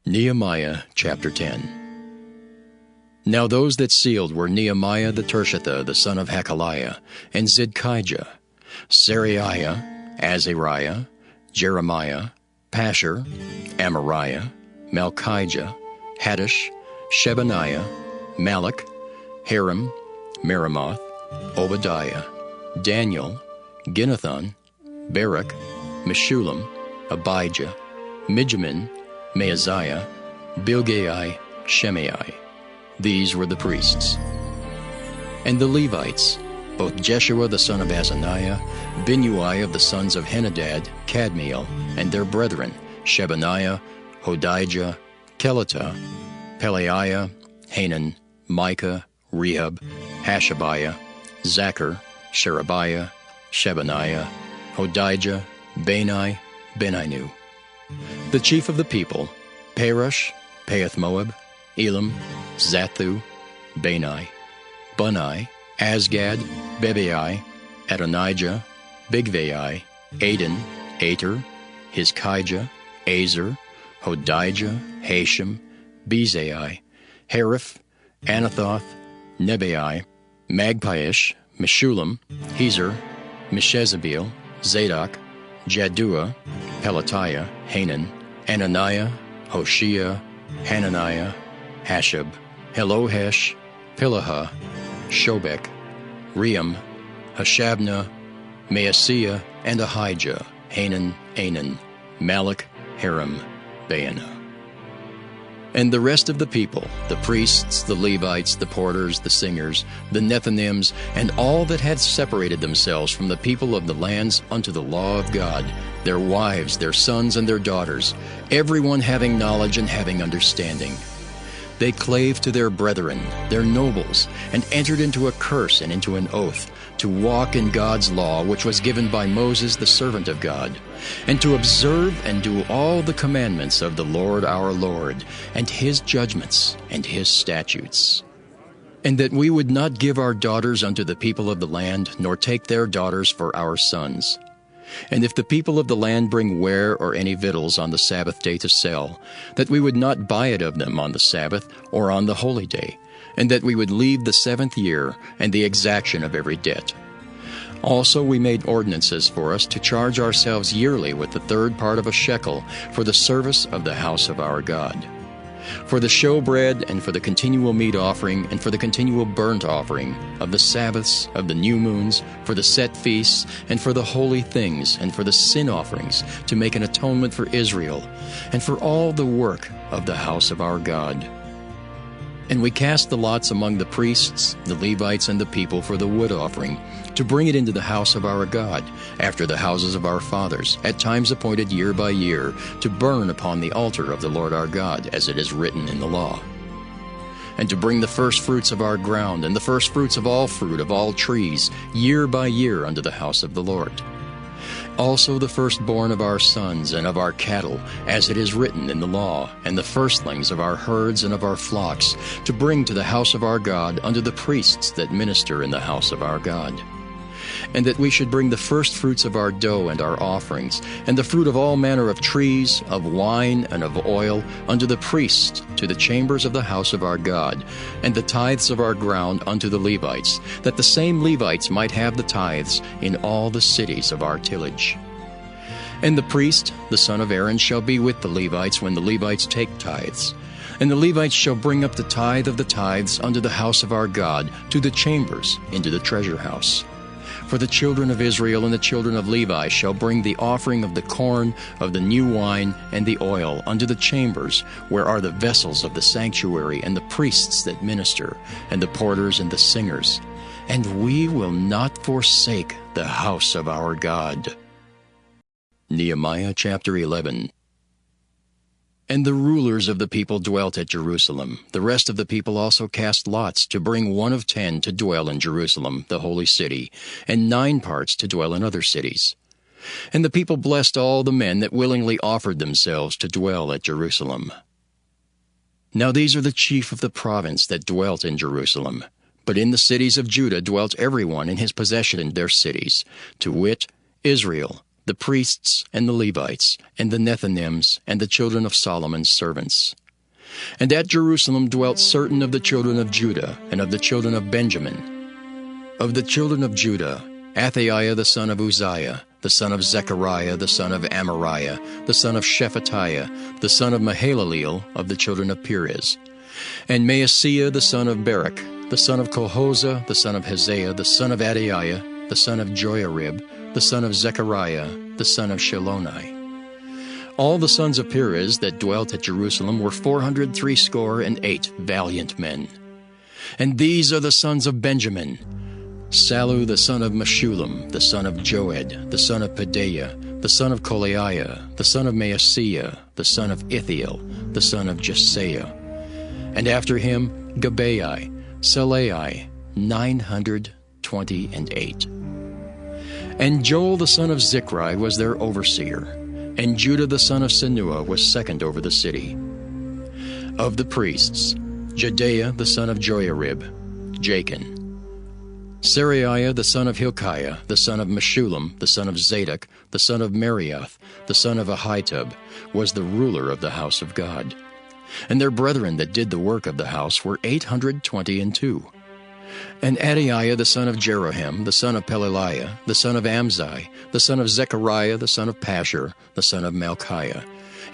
Nehemiah chapter 10. Now those that sealed were Nehemiah the Tirshatha, the son of Hakaliah, and Zidkijah, Seraiah, Azariah, Jeremiah, Pashur, Amariah, Malchijah, Haddish, Shebaniah, Malach, Haram, Meremoth, Obadiah, Daniel, Ginnathan, Barak, Meshullam, Abijah, Mijamin, Maaziah, Bilgai, Shemai. These were the priests. And the Levites, both Jeshua the son of Azaniah, Binnui of the sons of Henadad, Kadmiel, and their brethren, Shebaniah, Hodijah, Kelita, Pelaiah, Hanan, Micah, Rehab, Hashabiah, Zachar, Sherebiah, Shebaniah, Hodijah, Bani, Beninu. The chief of the people, Perush, Pahath-Moab, Elam, Zathu, Bani, Bunai, Asgad, Bebai, Adonijah, Bigvai, Aden, Ater, Hizkijah, Azer, Hodijah, Hashem, Bezai, Hariph, Anathoth, Nebai, Magpiish, Meshullam, Hezer, Meshezabeel, Zadok, Jaddua, Pelatiah, Hanan, Ananiah, Hoshea, Hananiah, Hashab, Helohesh, Pilaha, Shobek, Ream, Hashabnah, Maaseiah, and Ahijah, Hanan, Anan, Malach, Haram, Baanah. And the rest of the people, the priests, the Levites, the porters, the singers, the Nethinims, and all that had separated themselves from the people of the lands unto the law of God, their wives, their sons, and their daughters, everyone having knowledge and having understanding. They clave to their brethren, their nobles, and entered into a curse and into an oath, to walk in God's law, which was given by Moses the servant of God, and to observe and do all the commandments of the Lord our Lord, and his judgments and his statutes. And that we would not give our daughters unto the people of the land, nor take their daughters for our sons. And if the people of the land bring ware or any victuals on the Sabbath day to sell, that we would not buy it of them on the Sabbath or on the holy day, and that we would leave the 7th year and the exaction of every debt. Also we made ordinances for us to charge ourselves yearly with the 3rd part of a shekel for the service of the house of our God. For the showbread, and for the continual meat offering, and for the continual burnt offering, of the Sabbaths, of the new moons, for the set feasts, and for the holy things, and for the sin offerings, to make an atonement for Israel, and for all the work of the house of our God. And we cast the lots among the priests, the Levites, and the people for the wood offering, to bring it into the house of our God, after the houses of our fathers, at times appointed year by year, to burn upon the altar of the Lord our God, as it is written in the law. And to bring the firstfruits of our ground, and the firstfruits of all fruit of all trees, year by year unto the house of the Lord. Also the firstborn of our sons and of our cattle, as it is written in the law, and the firstlings of our herds and of our flocks, to bring to the house of our God unto the priests that minister in the house of our God. And that we should bring the firstfruits of our dough and our offerings, and the fruit of all manner of trees, of wine, and of oil, unto the priests, to the chambers of the house of our God, and the tithes of our ground unto the Levites, that the same Levites might have the tithes in all the cities of our tillage. And the priest, the son of Aaron, shall be with the Levites when the Levites take tithes. And the Levites shall bring up the tithe of the tithes unto the house of our God, to the chambers, into the treasure house. For the children of Israel and the children of Levi shall bring the offering of the corn, of the new wine, and the oil unto the chambers, where are the vessels of the sanctuary, and the priests that minister, and the porters and the singers. And we will not forsake the house of our God. Nehemiah chapter 11. And the rulers of the people dwelt at Jerusalem. The rest of the people also cast lots to bring 1 of 10 to dwell in Jerusalem, the holy city, and 9 parts to dwell in other cities. And the people blessed all the men that willingly offered themselves to dwell at Jerusalem. Now these are the chief of the province that dwelt in Jerusalem. But in the cities of Judah dwelt every one in his possession in their cities, to wit, Israel, the priests and the Levites, and the Nethinims, and the children of Solomon's servants. And at Jerusalem dwelt certain of the children of Judah, and of the children of Benjamin. Of the children of Judah, Athaiah the son of Uzziah, the son of Zechariah, the son of Amariah, the son of Shephatiah, the son of Mahalaleel, of the children of Perez. And Maaseiah the son of Barak, the son of Colhozah, the son of Hosea, the son of Adaiah, the son of Joiarib, the son of Zechariah, the son of Shiloni. All the sons of Perez that dwelt at Jerusalem were 468 valiant men. And these are the sons of Benjamin: Sallu the son of Meshullam, the son of Joed, the son of Pedaiah, the son of Kolaiah, the son of Maaseiah, the son of Ithiel, the son of Jesaiah. And after him Gabai, Salai, 928. And Joel the son of Zichri was their overseer, and Judah the son of Senua was second over the city. Of the priests, Jedaiah the son of Joiarib, Jachin. Seraiah the son of Hilkiah, the son of Meshullam, the son of Zadok, the son of Merioth, the son of Ahitub, was the ruler of the house of God. And their brethren that did the work of the house were 822. And Adaiah the son of Jeroham, the son of Pelaliah, the son of Amzai, the son of Zechariah, the son of Pashur, the son of Malchiah,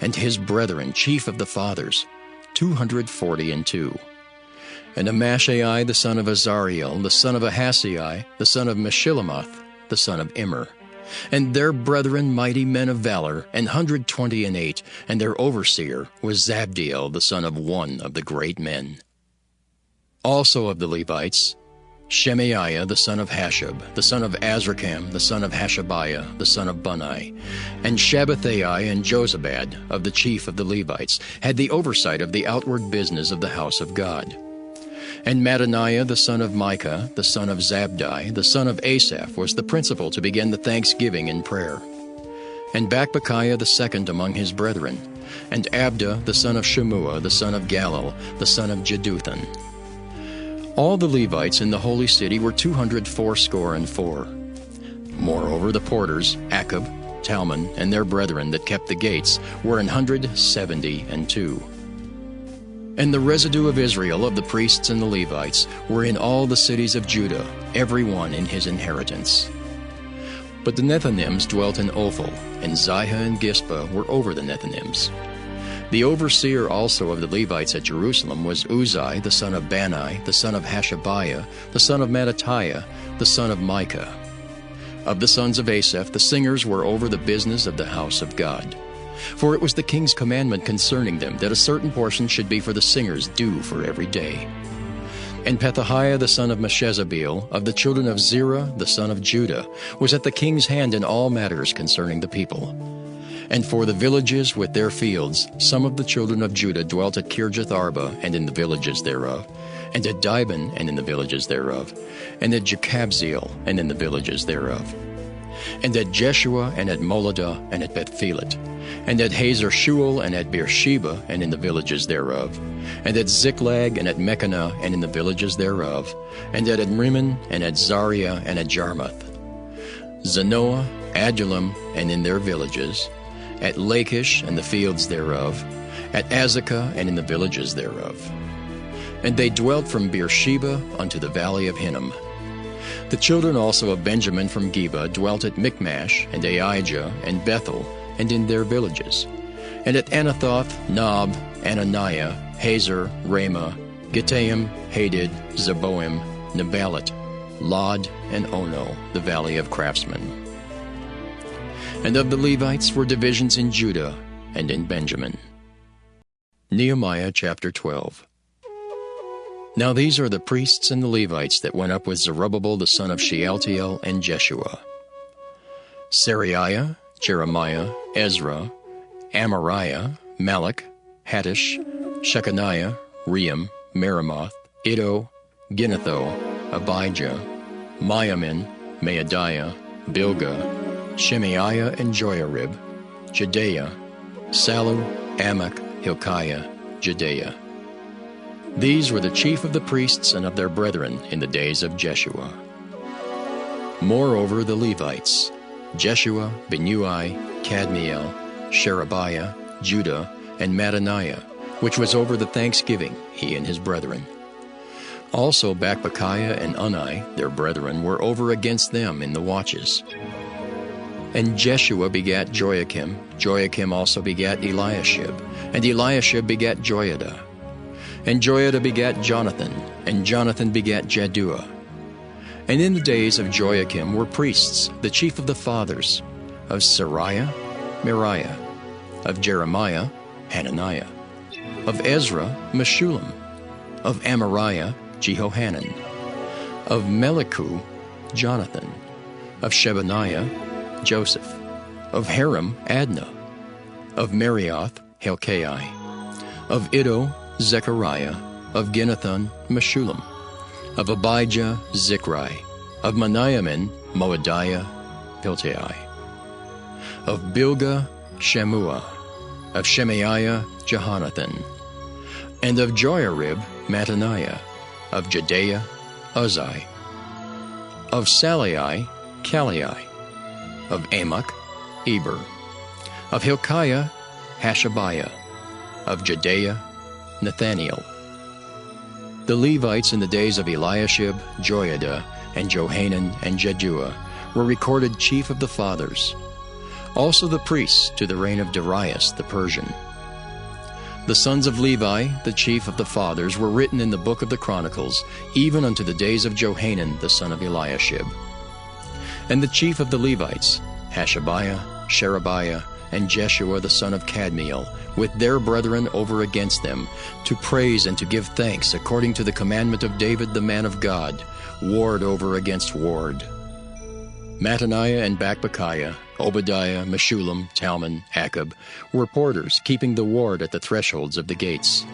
and his brethren, chief of the fathers, 242. And Amashai the son of Azariel, the son of Ahasai, the son of Meshillemoth, the son of Immer, and their brethren mighty men of valor, 128, and their overseer was Zabdiel the son of one of the great men. Also of the Levites, Shemaiah the son of Hashab, the son of Azrikam, the son of Hashabiah, the son of Bunai, and Shabbathai and Jozabad, of the chief of the Levites, had the oversight of the outward business of the house of God. And Mattaniah the son of Micah, the son of Zabdi, the son of Asaph, was the principal to begin the thanksgiving and prayer. And Bakbukiah the second among his brethren, and Abda the son of Shemua, the son of Galal, the son of Jeduthun. All the Levites in the holy city were 284. Moreover, the porters, Akub, Talmon, and their brethren that kept the gates, were 172. And the residue of Israel, of the priests and the Levites, were in all the cities of Judah, every one in his inheritance. But the Nethinims dwelt in Ophel, and Zihah and Gispa were over the Nethinims. The overseer also of the Levites at Jerusalem was Uzai the son of Bani, the son of Hashabiah, the son of Mattatiah, the son of Micah. Of the sons of Asaph, the singers were over the business of the house of God. For it was the king's commandment concerning them that a certain portion should be for the singers due for every day. And Pethahiah the son of Meshezabeel, of the children of Zerah the son of Judah, was at the king's hand in all matters concerning the people. And for the villages with their fields, some of the children of Judah dwelt at Kirjath Arba and in the villages thereof, and at Dibon and in the villages thereof, and at Jekabzeel and in the villages thereof, and at Jeshua and at Moladah and at Bethphelet, and at Hazar Shual and at Beersheba and in the villages thereof, and at Ziklag and at Mechanah and in the villages thereof, and at Adrimmon and at Zariah and at Jarmuth, Zanoah, Adullam and in their villages, at Lachish and the fields thereof, at Azekah and in the villages thereof. And they dwelt from Beersheba unto the valley of Hinnom. The children also of Benjamin from Geba dwelt at Michmash and Aijah and Bethel and in their villages, and at Anathoth, Nob, Ananiah, Hazor, Ramah, Gittaim, Hadid, Zeboim, Nebalat, Lod, and Ono, the valley of craftsmen. And of the Levites were divisions in Judah and in Benjamin. Nehemiah chapter 12. Now these are the priests and the Levites that went up with Zerubbabel the son of Shealtiel and Jeshua: Seraiah, Jeremiah, Ezra, Amariah, Malach, Hattush, Shechaniah, Ream, Meremoth, Iddo, Ginnetho, Abijah, Miamin, Maadiah, Bilgah, Shemaiah and Joiarib, Jedaiah, Sallu, Amok, Hilkiah, Jedaiah. These were the chief of the priests and of their brethren in the days of Jeshua. Moreover, the Levites, Jeshua, Binnui, Kadmiel, Sherebiah, Judah, and Mattaniah, which was over the thanksgiving, he and his brethren. Also Bakbukiah and Unai, their brethren, were over against them in the watches. And Jeshua begat Joiakim, Joiakim also begat Eliashib, and Eliashib begat Joiada. And Joiada begat Jonathan, and Jonathan begat Jaddua. And in the days of Joiakim were priests, the chief of the fathers, of Seraiah, Meriah, of Jeremiah, Hananiah, of Ezra, Meshullam, of Amariah, Jehohanan, of Melichu, Jonathan, of Shebaniah, Joseph, of Haram, Adnah, of Marioth, Helkai, of Iddo, Zechariah, of Ginnethon, Meshullam, of Abijah, Zichri, of Meniamin, Moadiah, Piltai, of Bilgah, Shemua, of Shemaiah, Jehonathan, and of Joiarib, Mattaniah, of Jedaiah, Uzai, of Salai, Kalai, of Amok, Eber, of Hilkiah, Hashabiah, of Jedaiah, Nathaniel, The Levites in the days of Eliashib, Joiada, and Johanan, and Jeduah were recorded chief of the fathers. Also the priests to the reign of Darius the Persian. The sons of Levi, the chief of the fathers, were written in the book of the Chronicles, even unto the days of Johanan the son of Eliashib. And the chief of the Levites, Hashabiah, Sherebiah, and Jeshua the son of Kadmiel, with their brethren over against them, to praise and to give thanks according to the commandment of David the man of God, ward over against ward. Mattaniah and Bakbukiah, Obadiah, Meshullam, Talmon, Akab, were porters, keeping the ward at the thresholds of the gates.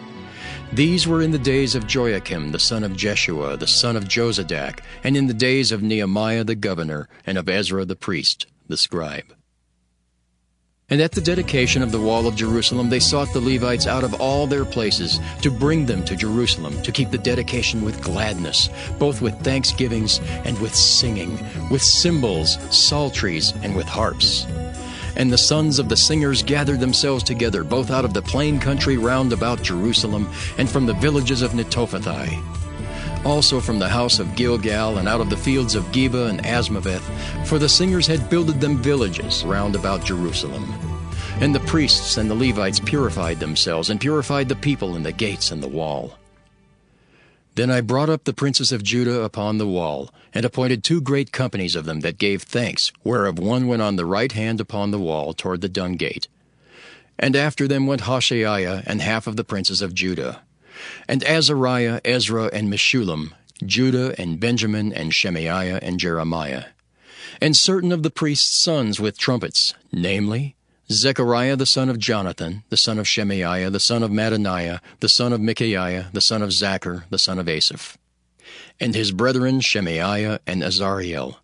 These were in the days of Joachim the son of Jeshua, the son of Josadak, and in the days of Nehemiah the governor, and of Ezra the priest, the scribe. And at the dedication of the wall of Jerusalem they sought the Levites out of all their places to bring them to Jerusalem, to keep the dedication with gladness, both with thanksgivings and with singing, with cymbals, psalteries, and with harps. And the sons of the singers gathered themselves together, both out of the plain country round about Jerusalem, and from the villages of Netophathi. Also from the house of Gilgal, and out of the fields of Geba and Asmaveth, for the singers had builded them villages round about Jerusalem. And the priests and the Levites purified themselves, and purified the people and the gates and the wall. Then I brought up the princes of Judah upon the wall, and appointed 2 great companies of them that gave thanks, whereof one went on the right hand upon the wall toward the dung gate. And after them went Hoshaiah and half of the princes of Judah. And Azariah, Ezra, and Meshullam, Judah and Benjamin, and Shemaiah and Jeremiah. And certain of the priests' sons with trumpets, namely, Zechariah the son of Jonathan, the son of Shemaiah, the son of Mattaniah, the son of Micaiah, the son of Zachar, the son of Asaph. And his brethren Shemaiah and Azariel,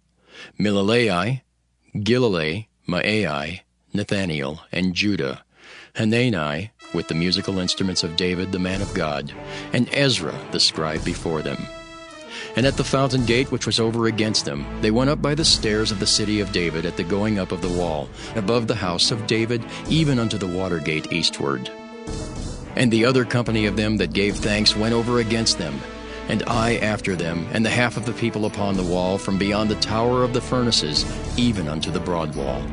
Milalai, Gilalai, Maai, Nathaniel, and Judah, Hanani, with the musical instruments of David the man of God, and Ezra the scribe before them. And at the fountain gate which was over against them, they went up by the stairs of the city of David at the going up of the wall, above the house of David, even unto the water gate eastward. And the other company of them that gave thanks went over against them, and I after them, and the half of the people upon the wall, from beyond the tower of the furnaces, even unto the broad wall.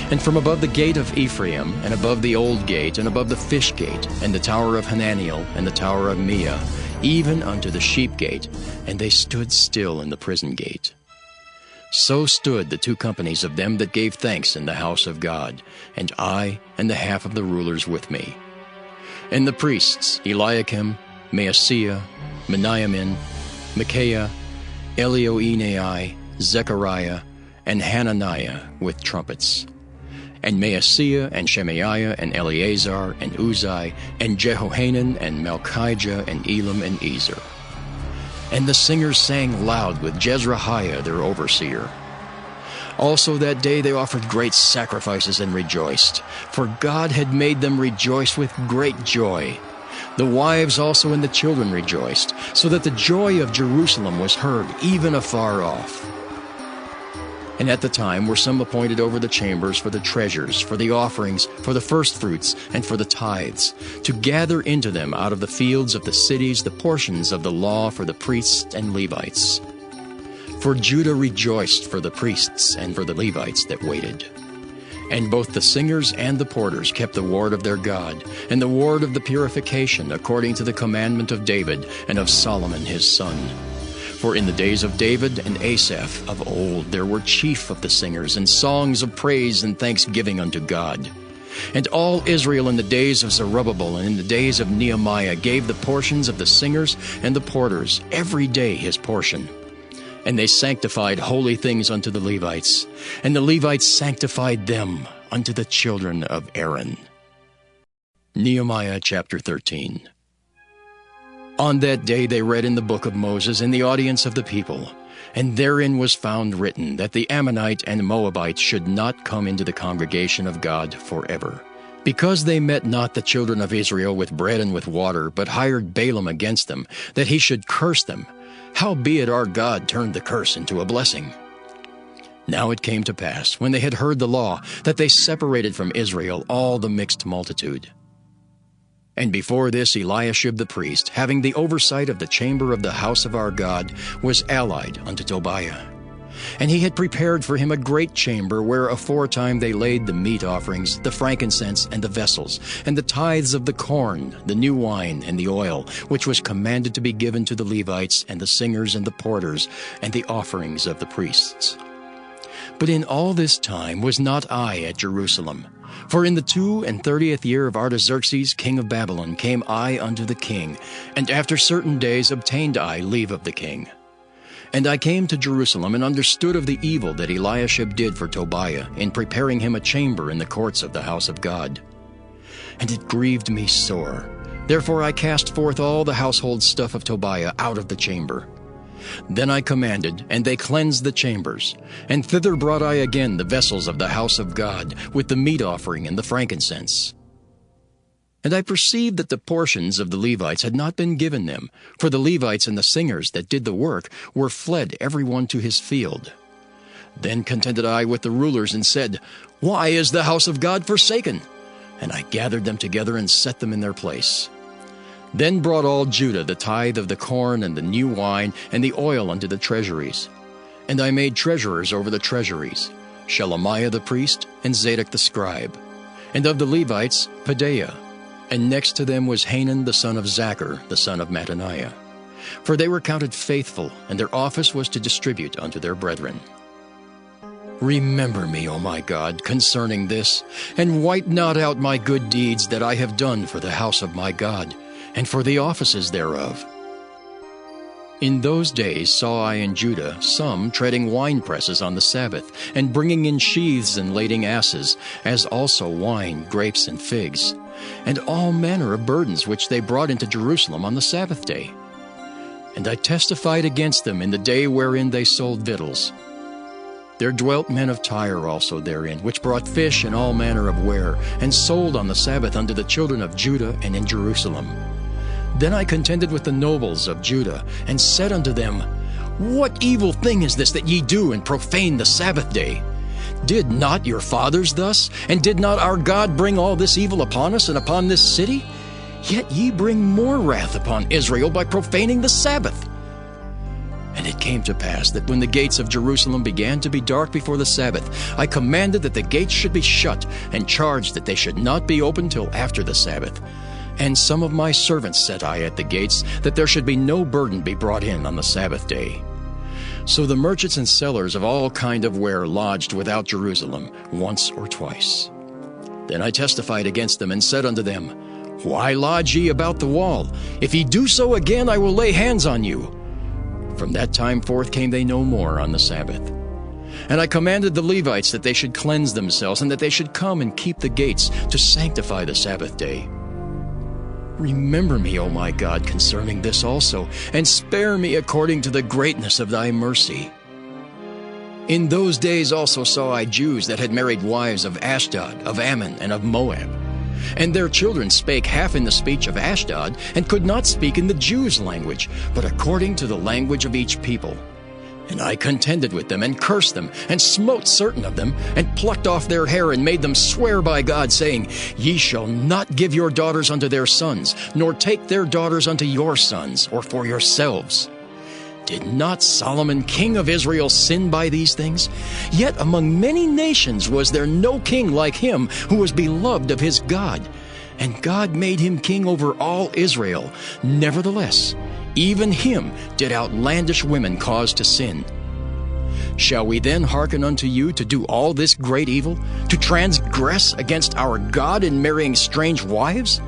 And from above the gate of Ephraim, and above the old gate, and above the fish gate, and the tower of Hananiel, and the tower of Meah, even unto the sheep gate, and they stood still in the prison gate. So stood the 2 companies of them that gave thanks in the house of God, and I and the half of the rulers with me. And the priests, Eliakim, Maaseiah, Meniamin, Micaiah, Elioenai, Zechariah, and Hananiah with trumpets. And Maaseiah, and Shemaiah, and Eleazar, and Uzai, and Jehohanan, and Malchijah, and Elam, and Ezer. And the singers sang loud with Jezrahiah their overseer. Also that day they offered great sacrifices and rejoiced, for God had made them rejoice with great joy. The wives also and the children rejoiced, so that the joy of Jerusalem was heard even afar off. And at the time were some appointed over the chambers for the treasures, for the offerings, for the firstfruits, and for the tithes, to gather into them out of the fields of the cities the portions of the law for the priests and Levites. For Judah rejoiced for the priests and for the Levites that waited. And both the singers and the porters kept the ward of their God, and the ward of the purification, according to the commandment of David and of Solomon his son. For in the days of David and Asaph of old there were chief of the singers, and songs of praise and thanksgiving unto God. And all Israel in the days of Zerubbabel and in the days of Nehemiah gave the portions of the singers and the porters every day his portion. And they sanctified holy things unto the Levites, and the Levites sanctified them unto the children of Aaron. Nehemiah chapter 13. On that day they read in the book of Moses in the audience of the people, and therein was found written that the Ammonite and Moabite should not come into the congregation of God forever, because they met not the children of Israel with bread and with water, but hired Balaam against them, that he should curse them. Howbeit our God turned the curse into a blessing. Now it came to pass, when they had heard the law, that they separated from Israel all the mixed multitude. And before this Eliashib the priest, having the oversight of the chamber of the house of our God, was allied unto Tobiah. And he had prepared for him a great chamber, where aforetime they laid the meat offerings, the frankincense, and the vessels, and the tithes of the corn, the new wine, and the oil, which was commanded to be given to the Levites, and the singers, and the porters, and the offerings of the priests. But in all this time was not I at Jerusalem. For in the 32nd year of Artaxerxes king of Babylon came I unto the king, and after certain days obtained I leave of the king. And I came to Jerusalem, and understood of the evil that Eliashib did for Tobiah, in preparing him a chamber in the courts of the house of God. And it grieved me sore. Therefore I cast forth all the household stuff of Tobiah out of the chamber. Then I commanded, and they cleansed the chambers. And thither brought I again the vessels of the house of God, with the meat offering and the frankincense. And I perceived that the portions of the Levites had not been given them, for the Levites and the singers that did the work were fled every one to his field. Then contended I with the rulers, and said, Why is the house of God forsaken? And I gathered them together, and set them in their place. Then brought all Judah the tithe of the corn and the new wine and the oil unto the treasuries. And I made treasurers over the treasuries, Shelemiah the priest and Zadok the scribe. And of the Levites, Pedaiah. And next to them was Hanan the son of Zachar, the son of Mattaniah. For they were counted faithful, and their office was to distribute unto their brethren. Remember me, O my God, concerning this, and wipe not out my good deeds that I have done for the house of my God, and for the offices thereof. In those days saw I in Judah some treading winepresses on the Sabbath, and bringing in sheaths and lading asses, as also wine, grapes, and figs, and all manner of burdens which they brought into Jerusalem on the Sabbath day. And I testified against them in the day wherein they sold victuals. There dwelt men of Tyre also therein, which brought fish and all manner of ware, and sold on the Sabbath unto the children of Judah and in Jerusalem. Then I contended with the nobles of Judah, and said unto them, What evil thing is this that ye do, and profane the Sabbath day? Did not your fathers thus? And did not our God bring all this evil upon us and upon this city? Yet ye bring more wrath upon Israel by profaning the Sabbath. And it came to pass that when the gates of Jerusalem began to be dark before the Sabbath, I commanded that the gates should be shut, and charged that they should not be opened till after the Sabbath. And some of my servants set I at the gates, that there should be no burden be brought in on the Sabbath day. So the merchants and sellers of all kind of ware lodged without Jerusalem once or twice. Then I testified against them, and said unto them, Why lodge ye about the wall? If ye do so again, I will lay hands on you. From that time forth came they no more on the Sabbath. And I commanded the Levites that they should cleanse themselves, and that they should come and keep the gates, to sanctify the Sabbath day. Remember me, O my God, concerning this also, and spare me according to the greatness of thy mercy. In those days also saw I Jews that had married wives of Ashdod, of Ammon, and of Moab. And their children spake half in the speech of Ashdod, and could not speak in the Jews' language, but according to the language of each people. And I contended with them, and cursed them, and smote certain of them, and plucked off their hair, and made them swear by God, saying, Ye shall not give your daughters unto their sons, nor take their daughters unto your sons, or for yourselves. Did not Solomon king of Israel sin by these things? Yet among many nations was there no king like him, who was beloved of his God. And God made him king over all Israel. Nevertheless, even him did outlandish women cause to sin. Shall we then hearken unto you to do all this great evil, to transgress against our God in marrying strange wives?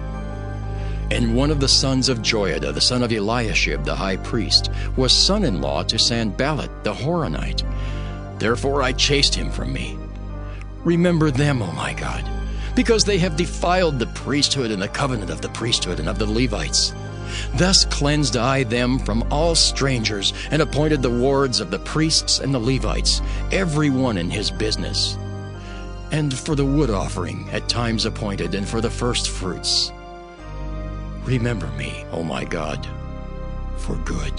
And one of the sons of Joiada, the son of Eliashib the high priest, was son-in-law to Sanballat the Horonite. Therefore I chased him from me. Remember them, O my God, because they have defiled the priesthood and the covenant of the priesthood and of the Levites. Thus cleansed I them from all strangers, and appointed the wards of the priests and the Levites, every one in his business. And for the wood offering at times appointed, and for the first fruits. Remember me, O my God, for good.